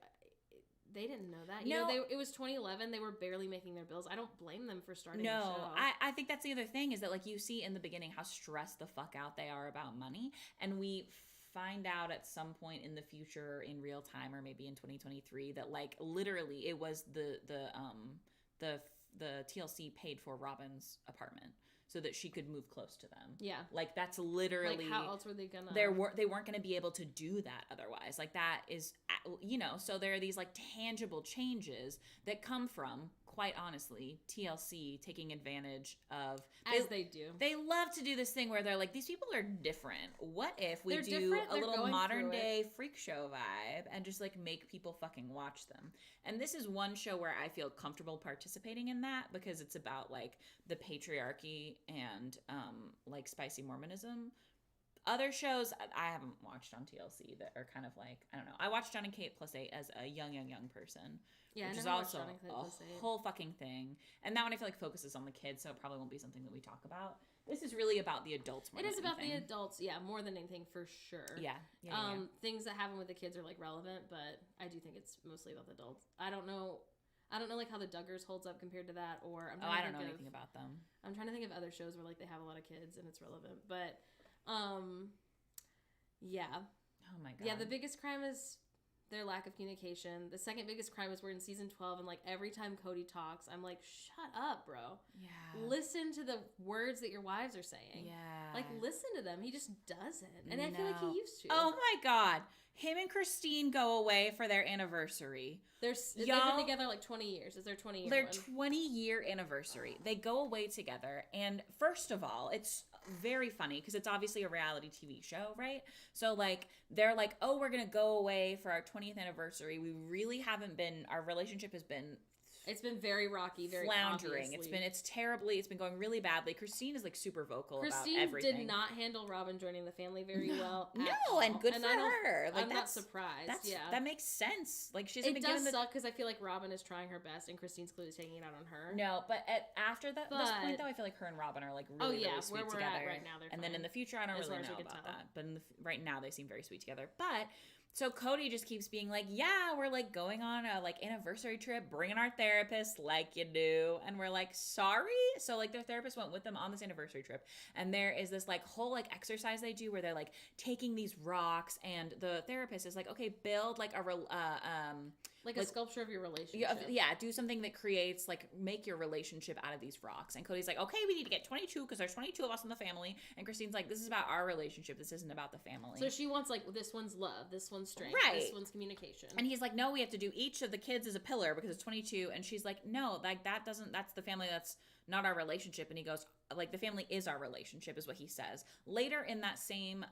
they didn't know that. You know, it was 2011. They were barely making their bills. I don't blame them for starting the show. I think that's the other thing is that like you see in the beginning how stressed the fuck out they are about money, and we find out at some point in the future in real time, or maybe in 2023, that like literally it was the TLC paid for Robin's apartment so that she could move close to them. Yeah. Like that's literally like how else were they gonna they weren't gonna be able to do that otherwise. Like that is, you know, so there are these like tangible changes that come from, quite honestly, TLC taking advantage of they do. They love to do this thing where they're like, these people are different. What if we do a little modern day freak show vibe and just like make people fucking watch them? And this is one show where I feel comfortable participating in that because it's about like the patriarchy and like spicy Mormonism. Other shows I haven't watched on TLC that are kind of like, I don't know. I watched John and Kate +8 as a young person. Yeah, which is also a whole fucking thing. And that one I feel like focuses on the kids, so it probably won't be something that we talk about. This is really about the adults more than anything. It is about the adults, yeah, more than anything, for sure. Yeah. Things that happen with the kids are like relevant, but I do think it's mostly about the adults. I don't know like how the Duggars holds up compared to that, or I don't know anything about them. I'm trying to think of other shows where like they have a lot of kids and it's relevant, but yeah. Oh my God. Yeah, the biggest crime is their lack of communication. The second biggest crime is we're in season 12, and like every time Kody talks, I'm like, shut up, bro. Yeah. Listen to the words that your wives are saying. Yeah. Like, listen to them. He just doesn't. And I feel like he used to. Oh my God. Him and Christine go away for their anniversary. They've been together like 20 years. It's their 20-year Their 20-year anniversary. They go away together. And first of all, it's very funny because it's obviously a reality TV show, right? So like they're like, oh, we're going to go away for our 20th anniversary. We really haven't been, our relationship has been It's been very rocky, very floundering. obviously. It's been going really badly. Christine is like super vocal about everything. Christine did not handle Robin joining the family very well. No, and good for her. Like, I'm not surprised. That makes sense. Like, she's it does suck because I feel like Robin is trying her best and Christine's clearly taking it out on her. No, but after this point though, I feel like her and Robin are like really sweet together. At right now, they're and fine. then in the future, I don't really know about that. But right now, they seem very sweet together. But so Kody just keeps being like, yeah, we're like going on a like anniversary trip, bringing our therapist like you do. And we're like, sorry? So like their therapist went with them on this anniversary trip. And there is this like whole like exercise they do where they're like taking these rocks and the therapist is like, okay, build like a sculpture of your relationship. Yeah, do something that creates, like, make your relationship out of these rocks. And Cody's like, okay, we need to get 22 because there's 22 of us in the family. And Christine's like, this is about our relationship. This isn't about the family. So she wants, like, this one's love, this one's strength, this one's communication. And he's like, no, we have to do each of the kids as a pillar because it's 22. And she's like, no, like, that's the family, that's not our relationship. And he goes, like, the family is our relationship is what he says. Later in that same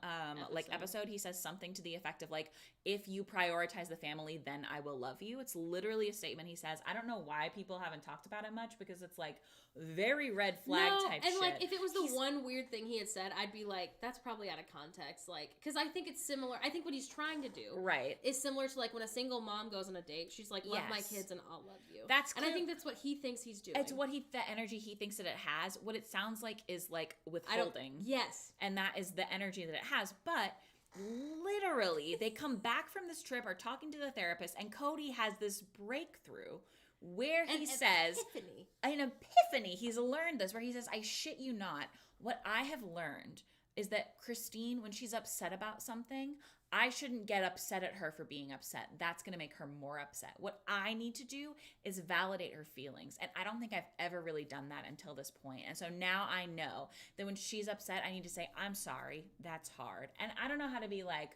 episode, he says something to the effect of like, if you prioritize the family, then I will love you. It's literally a statement he says. I don't know why people haven't talked about it much because it's like very red flag type shit. And like if it was the one weird thing he had said, I'd be like, that's probably out of context. Like, because I think it's similar. I think what he's trying to do is similar to like when a single mom goes on a date, she's like, love my kids and I'll love you. And I think that's what he thinks he's doing. It's what the energy he thinks that it has. What it sounds like is like withholding. Yes. And that is the energy that it has. But literally, they come back from this trip, are talking to the therapist, and Kody has this breakthrough where he says, an epiphany, he's learned this, where he says, I shit you not, what I have learned is that Christine, when she's upset about something, I shouldn't get upset at her for being upset. That's going to make her more upset. What I need to do is validate her feelings. And I don't think I've ever really done that until this point. And so now I know that when she's upset, I need to say, I'm sorry. That's hard. And I don't know how to be like,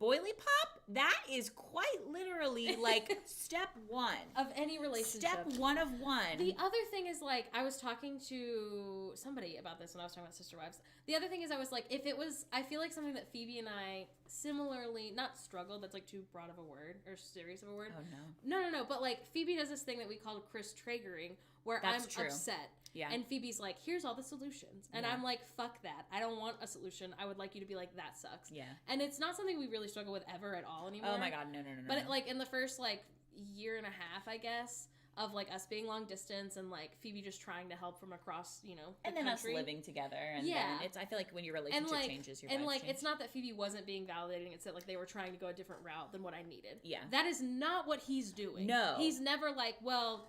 boily pop? That is quite literally like step one. Of any relationship. Step 1 of 1. The other thing is like, I was talking to somebody about this when I was talking about Sister Wives. The other thing is I was like, if it was, I feel like something that Phoebe and I similarly, not struggled, that's like too broad of a word, or serious of a word. Oh no. No, but like Phoebe does this thing that we call Chris triggering, where I'm upset. Yeah. And Phoebe's like, here's all the solutions. And I'm like, fuck that. I don't want a solution. I would like you to be like, that sucks. Yeah. And it's not something we really struggle with ever at all anymore. Oh my God, no. But like in the first like year and a half, I guess, of like us being long distance and like Phoebe just trying to help from across, the and then country. Us living together. And then I feel like when your relationship changes, your vibes change. It's not that Phoebe wasn't being validating. It's that like they were trying to go a different route than what I needed. Yeah. That is not what he's doing. No. He's never like, well...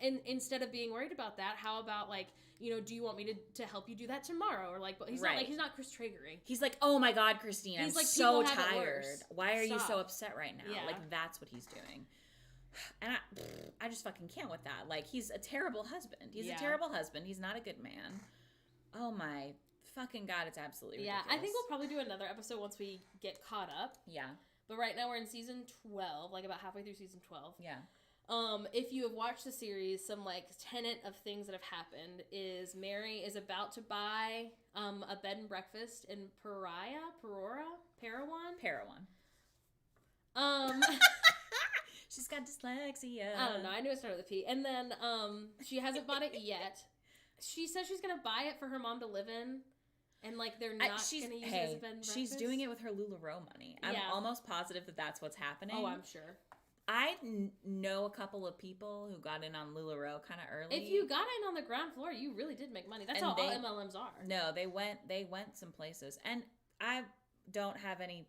And instead of being worried about that, how about like, do you want me to help you do that tomorrow? Or like, but he's not Chris triggering. He's like, oh my God, Christine, I'm like, so tired. Why are you so upset right now? Yeah. Like, that's what he's doing. And I just fucking can't with that. Like, he's a terrible husband. He's a terrible husband. He's not a good man. Oh my fucking God, it's absolutely ridiculous. I think we'll probably do another episode once we get caught up. Yeah. But right now we're in season 12, like about halfway through season 12. Yeah. If you have watched the series, some like tenet of things that have happened is Mary is about to buy a bed and breakfast in Parowan. She's got dyslexia. I don't know. I knew it started with a P. And then she hasn't bought it yet. She says she's gonna buy it for her mom to live in. And, like, they're not going to use it as a bed and breakfast? She's doing it with her LuLaRoe money. I'm almost positive that that's what's happening. Oh, I'm sure. I know a couple of people who got in on LuLaRoe kind of early. If you got in on the ground floor, you really did make money. That's how all MLMs are. No, they went some places. And I don't have any...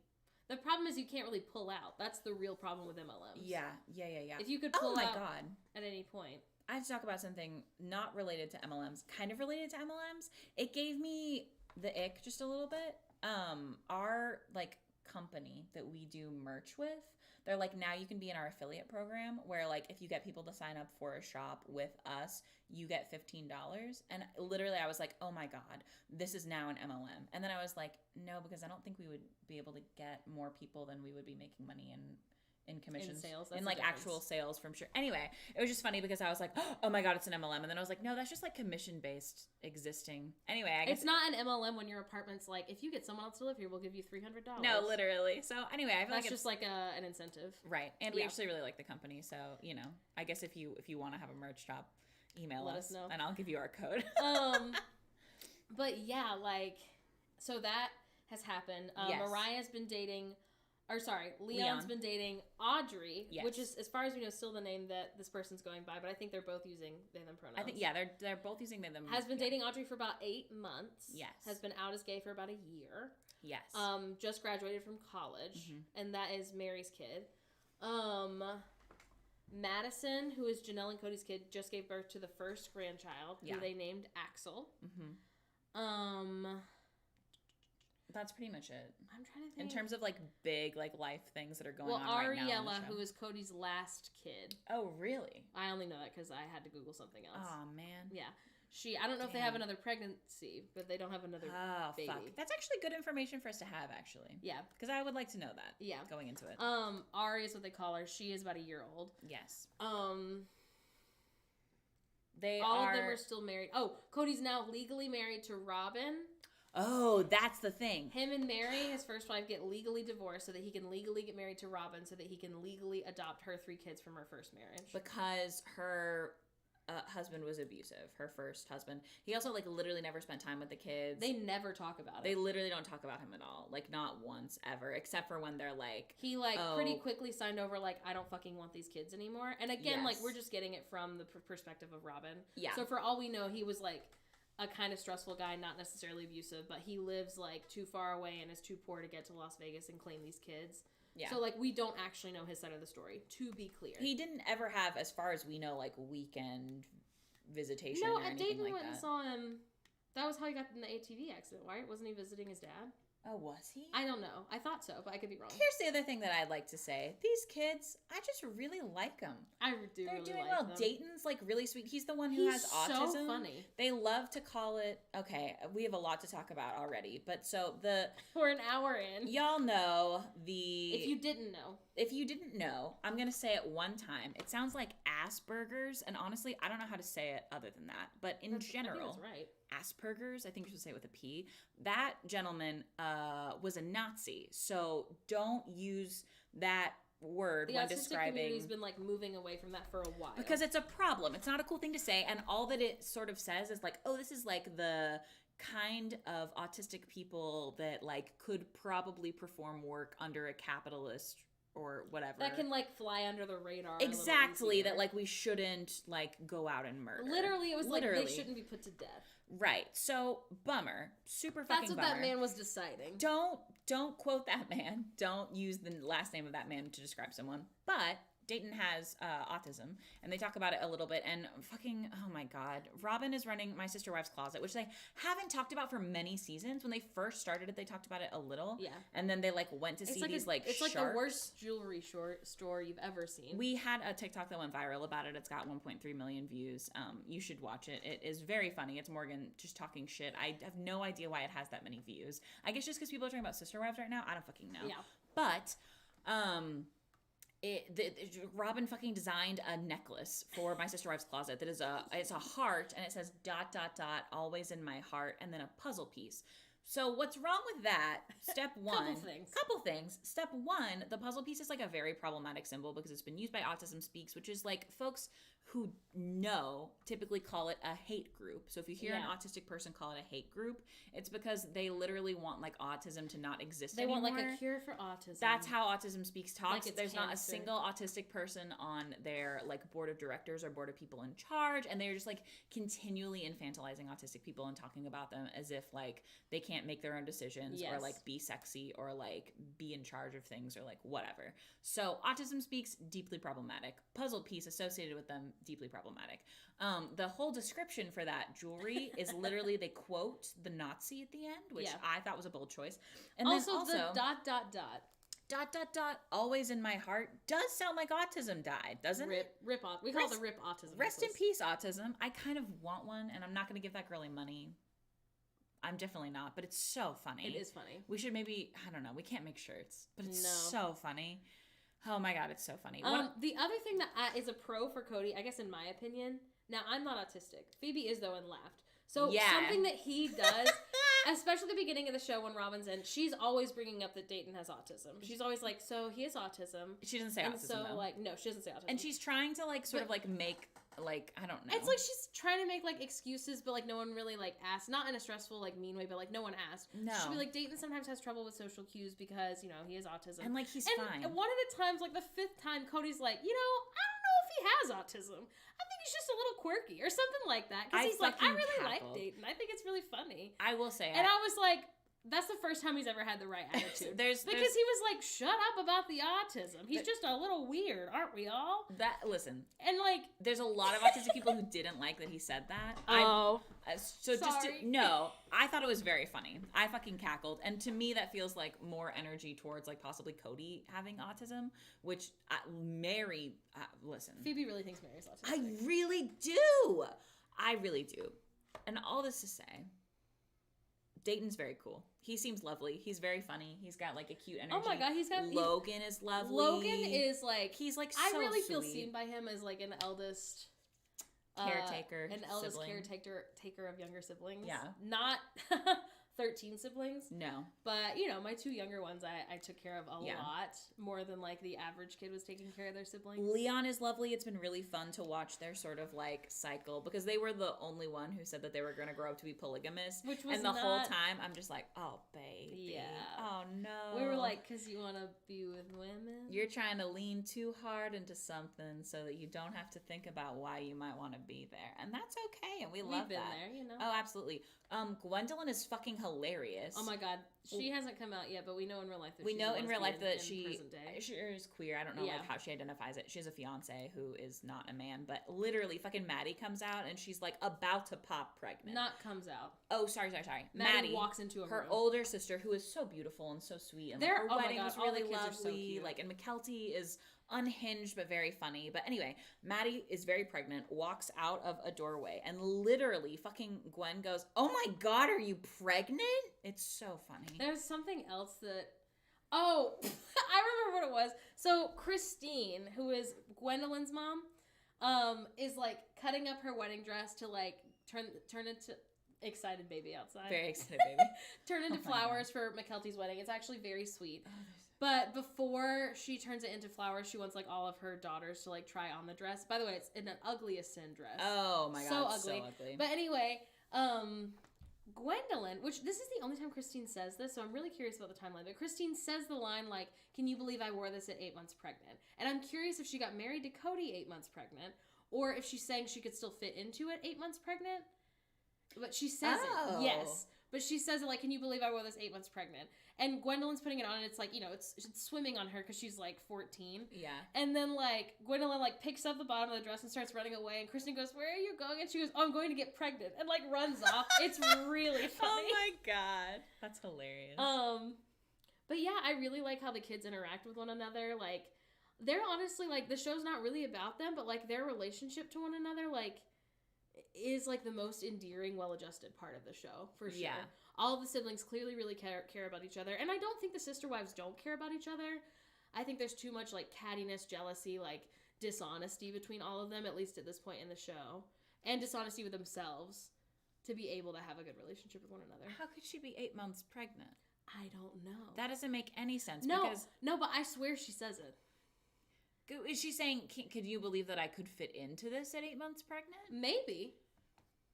The problem is you can't really pull out. That's the real problem with MLMs. Yeah. If you could pull out God. at any point. I have to talk about something not related to MLMs, kind of related to MLMs. It gave me the ick just a little bit. Our like company that we do merch with, they're like, now you can be in our affiliate program where like if you get people to sign up for a shop with us, you get $15. And literally I was like, oh my God, this is now an MLM. And then I was like, no, because I don't think we would be able to get more people than we would be making money in commissions, in sales, in like actual sales from sure. Anyway, it was just funny because I was like, oh my god, it's an MLM, and then I was like, no, that's just like commission based existing. Anyway, I guess it's not an MLM when your apartment's like, if you get someone else to live here, we'll give you $300. No, literally. So anyway, I feel that's like just like an incentive, right? And we actually really like the company, so you know, I guess if you want to have a merch shop, email us know, and I'll give you our code. But yeah, like, so that has happened. Mariah's been dating. Or sorry, Leon's been dating Audrey, which is, as far as we know, still the name that this person's going by. But I think they're both using they them pronouns. I think they're both using they them. Has been dating Audrey for about 8 months. Yes. Has been out as gay for about a year. Yes. Just graduated from college, and that is Mary's kid. Madison, who is Janelle and Kody's kid, just gave birth to the first grandchild, who they named Axel. That's pretty much it. I'm trying to think. In terms of like big like life things that are going on right now. Well, Ariella, who is Kody's last kid. Oh, really? I only know that because I had to Google something else. Oh man. Yeah. I don't know if they have another pregnancy, but they don't have another baby. Fuck. That's actually good information for us to have, actually. Yeah. Because I would like to know that. Yeah. Going into it. Ari is what they call her. She is about a year old. Yes. All of them are still married. Oh, Kody's now legally married to Robin. Oh, that's the thing. Him and Mary, his first wife, get legally divorced so that he can legally get married to Robin so that he can legally adopt her 3 kids from her first marriage. Because her husband was abusive, her first husband. He also like literally never spent time with the kids. They never talk about it. They literally don't talk about him at all. Like not once ever, except for when they're like... He like pretty quickly signed over like, I don't fucking want these kids anymore. And again, like we're just getting it from the perspective of Robin. Yeah. So for all we know, he was like a kind of stressful guy, not necessarily abusive, but he lives like too far away and is too poor to get to Las Vegas and claim these kids. Yeah. So like we don't actually know his side of the story, to be clear. He didn't ever have, as far as we know, like weekend visitation or anything like that. No, Dayton went and saw him. That was how he got in the ATV accident, right? Wasn't he visiting his dad? Oh, was he? I don't know. I thought so, but I could be wrong. Here's the other thing that I'd like to say. These kids, I just really like them. I do They're really doing like well. them. Dayton's like really sweet. He's the one who has autism. He's so funny. They love to call it, okay, we have a lot to talk about already, but so we're an hour in. Y'all know If you didn't know, I'm going to say it one time. It sounds like Asperger's, and honestly, I don't know how to say it other than that, but in general. I think that's right. Asperger's, I think you should say it with a P. That gentleman was a Nazi, so don't use that word when describing. The community's been like moving away from that for a while because it's a problem. It's not a cool thing to say, and all that it sort of says is like, oh, this is like the kind of autistic people that like could probably perform work under a capitalist or whatever that can like fly under the radar. Exactly, that like we shouldn't like go out and murder. Literally, it was like they shouldn't be put to death. Right. So bummer. Super fucking bummer. That's what that man was deciding. Don't quote that man. Don't use the last name of that man to describe someone. But Dayton has autism, and they talk about it a little bit, and fucking, oh my god. Robin is running My Sister Wives Closet, which they haven't talked about for many seasons. When they first started it, they talked about it a little. Yeah. And then they like went to see these like It's like the worst jewelry store you've ever seen. We had a TikTok that went viral about it. It's got 1.3 million views. You should watch it. It is very funny. It's Morgan just talking shit. I have no idea why it has that many views. I guess just because people are talking about Sister Wives right now. I don't fucking know. Yeah. But, Robin fucking designed a necklace for My Sister Wives Closet that is it's a heart, and it says ... always in my heart, and then a puzzle piece. So what's wrong with that? Step one. Couple things. Step one, the puzzle piece is like a very problematic symbol because it's been used by Autism Speaks, which is like folks who know typically call it a hate group. So if you hear an autistic person call it a hate group, it's because they literally want like autism to not exist anymore. They want like a cure for autism. That's how Autism Speaks talks. Like there's not a single autistic person on their like board of directors or board of people in charge, and they're just like continually infantilizing autistic people and talking about them as if like they can't make their own decisions or like be sexy or like be in charge of things or like whatever. So Autism Speaks, deeply problematic. Puzzle piece associated with them, deeply problematic. The whole description for that jewelry is literally they quote the Nazi at the end, which I thought was a bold choice. And also, then the ... always in my heart does sound like autism died, doesn't it? We call it the rip autism. Rest in peace, autism. I kind of want one, and I'm not going to give that girl any money. I'm definitely not, but it's so funny. It is funny. We should maybe, I don't know, we can't make shirts, but it's so funny. Oh my God, it's so funny. The other thing that is a pro for Kody, I guess in my opinion, now I'm not autistic. Phoebe is though and laughed. So something that he does, especially at the beginning of the show when Robin's in, she's always bringing up that Dayton has autism. She's always like, so he has autism. She doesn't say autism though. No, she doesn't say autism. And she's trying to sort of make I don't know. It's like she's trying to make excuses, but no one really asked. Not in a stressful mean way, but no one asked. No. She'll be like, Dayton sometimes has trouble with social cues because he has autism. And he's fine. And one of the times, the fifth time, Cody's like, I don't know if he has autism. I think he's just a little quirky or something like that. Because he's like, I really like Dayton. I think it's really funny. I will say. And I was like, that's the first time he's ever had the right attitude. Because he was like, shut up about the autism. He's just a little weird, aren't we all? Listen. And there's a lot of autistic people who didn't like that he said that. Sorry. I thought it was very funny. I fucking cackled. And to me, that feels like more energy towards possibly Kody having autism, which Mary, listen. Phoebe really thinks Mary's autistic. I really do. I really do. And all this to say, Dayton's very cool. He seems lovely. He's very funny. He's got a cute energy. Oh my God, Logan is lovely. Logan is he's so I really feel sweet. seen by him as an eldest caretaker, taker of younger siblings. Yeah, not 13 siblings. No, but my two younger ones I took care of a lot more than the average kid was taking care of their siblings. Leon is lovely. It's been really fun to watch their sort of cycle because they were the only one who said that they were going to grow up to be polygamous. Which was whole time I'm just like, oh baby, oh no. We were because you want to be with women. You're trying to lean too hard into something so that you don't have to think about why you might want to be there, and that's okay. And we've love been that. There, Oh, absolutely. Gwendolyn is fucking hilarious. Oh my God, she hasn't come out yet, but we know in real life that she is queer. I don't know how she identifies it. She has a fiance who is not a man, but literally fucking Maddie comes out and she's about to pop pregnant. Not comes out. Oh, sorry. Maddie walks into her room. older sister, who is so beautiful and so sweet, and her wedding was really lovely. And McKelty is unhinged but very funny. But anyway, Maddie is very pregnant, walks out of a doorway, and literally fucking Gwen goes, "Oh my God, are you pregnant?" It's so funny. There's something else that I remember what it was. So Christine, who is Gwendolyn's mom, is cutting up her wedding dress to turn into excited baby outside. Very excited baby. Turn into flowers for McKelty's wedding. It's actually very sweet. But before she turns it into flowers, she wants all of her daughters to try on the dress. By the way, it's in an ugliest sin dress. Oh my God, so ugly. But anyway, Gwendolyn, which this is the only time Christine says this, so I'm really curious about the timeline. But Christine says the line "Can you believe I wore this at 8 months pregnant?" And I'm curious if she got married to Kody 8 months pregnant, or if she's saying she could still fit into it 8 months pregnant. But she says it, yes. But she says it "Can you believe I wore this 8 months pregnant?" And Gwendolyn's putting it on, and it's it's swimming on her because she's 14. Yeah. And then Gwendolyn picks up the bottom of the dress and starts running away. And Kristen goes, "Where are you going?" And she goes, "Oh, I'm going to get pregnant," and runs off. It's really funny. Oh my God, that's hilarious. But yeah, I really like how the kids interact with one another. They're honestly the show's not really about them, but their relationship to one another is the most endearing, well-adjusted part of the show for sure. Yeah. All of the siblings clearly really care about each other, and I don't think the sister wives don't care about each other. I think there's too much cattiness, jealousy, dishonesty between all of them, at least at this point in the show, and dishonesty with themselves to be able to have a good relationship with one another. How could she be 8 months pregnant? I don't know. That doesn't make any sense. No, but I swear she says it. Is she saying, could you believe that I could fit into this at 8 months pregnant? Maybe.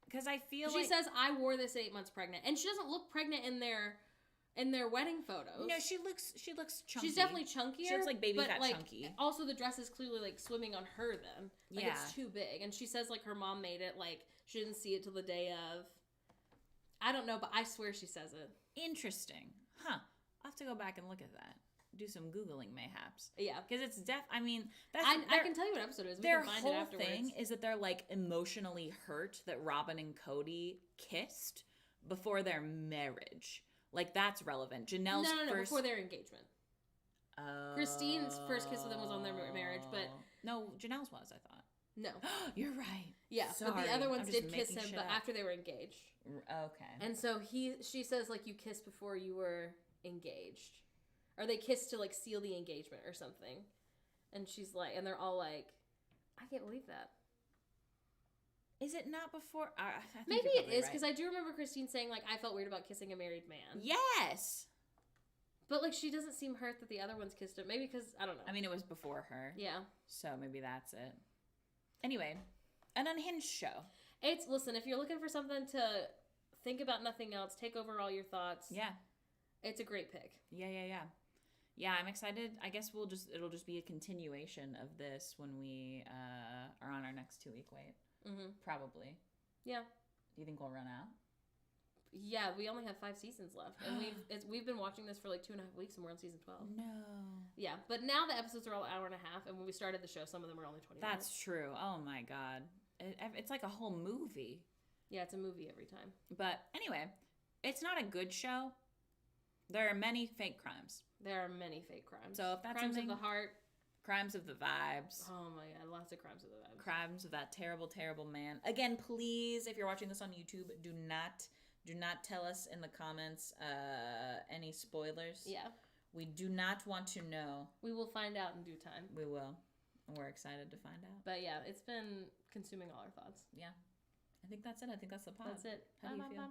Because I feel she says, "I wore this at 8 months pregnant," and she doesn't look pregnant in their wedding photos. No, she looks chunky. She's definitely chunkier. She looks baby fat chunky. Also, the dress is clearly swimming on her. Then it's too big, and she says her mom made it. She didn't see it till the day of. I don't know, but I swear she says it. Interesting, huh? I'll have to go back and look at that. Do some Googling, mayhaps. Yeah, because it's I mean, I can tell you what episode it is. We their can find whole it afterwards. thing is that they're emotionally hurt that Robin and Kody kissed before their marriage. That's relevant. Janelle's no, first before their engagement. Christine's first kiss with them was on their marriage, but no, Janelle's was. I thought. No, you're right. Yeah, sorry. But the other ones did kiss him, but after they were engaged. Okay. And so she says you kissed before you were engaged. Or they kissed to seal the engagement or something. And she's like, and they're all like, I can't believe that. Is it not before? I think Maybe you're it is, right. because I do remember Christine saying, like, I felt weird about kissing a married man. Yes! But, like, she doesn't seem hurt that the other ones kissed him. Maybe because, I don't know. I mean, it was before her. Yeah. So maybe that's it. Anyway, an unhinged show. Listen, if you're looking for something to think about nothing else, take over all your thoughts. Yeah. It's a great pick. Yeah. Yeah, I'm excited. I guess it'll just be a continuation of this when we are on our next 2-week wait. Mm-hmm. Probably. Yeah. Do you think we'll run out? Yeah, we only have 5 seasons left, and we've been watching this for like 2.5 weeks, and we're on season 12. No. Yeah, but now the episodes are all an hour and a half, and when we started the show, some of them were only 20 minutes. That's true. Oh my god, it's like a whole movie. Yeah, it's a movie every time. But anyway, it's not a good show. There are many fake crimes. There are many fake crimes. So if that's crimes something, of the heart, crimes of the vibes. Oh my god, lots of crimes of the vibes. Crimes of that terrible, terrible man. Again, please, if you're watching this on YouTube, do not tell us in the comments any spoilers. Yeah. We do not want to know. We will find out in due time. We will. We're excited to find out. But yeah, it's been consuming all our thoughts. Yeah. I think that's it. I think that's the pod. That's it. How do you feel?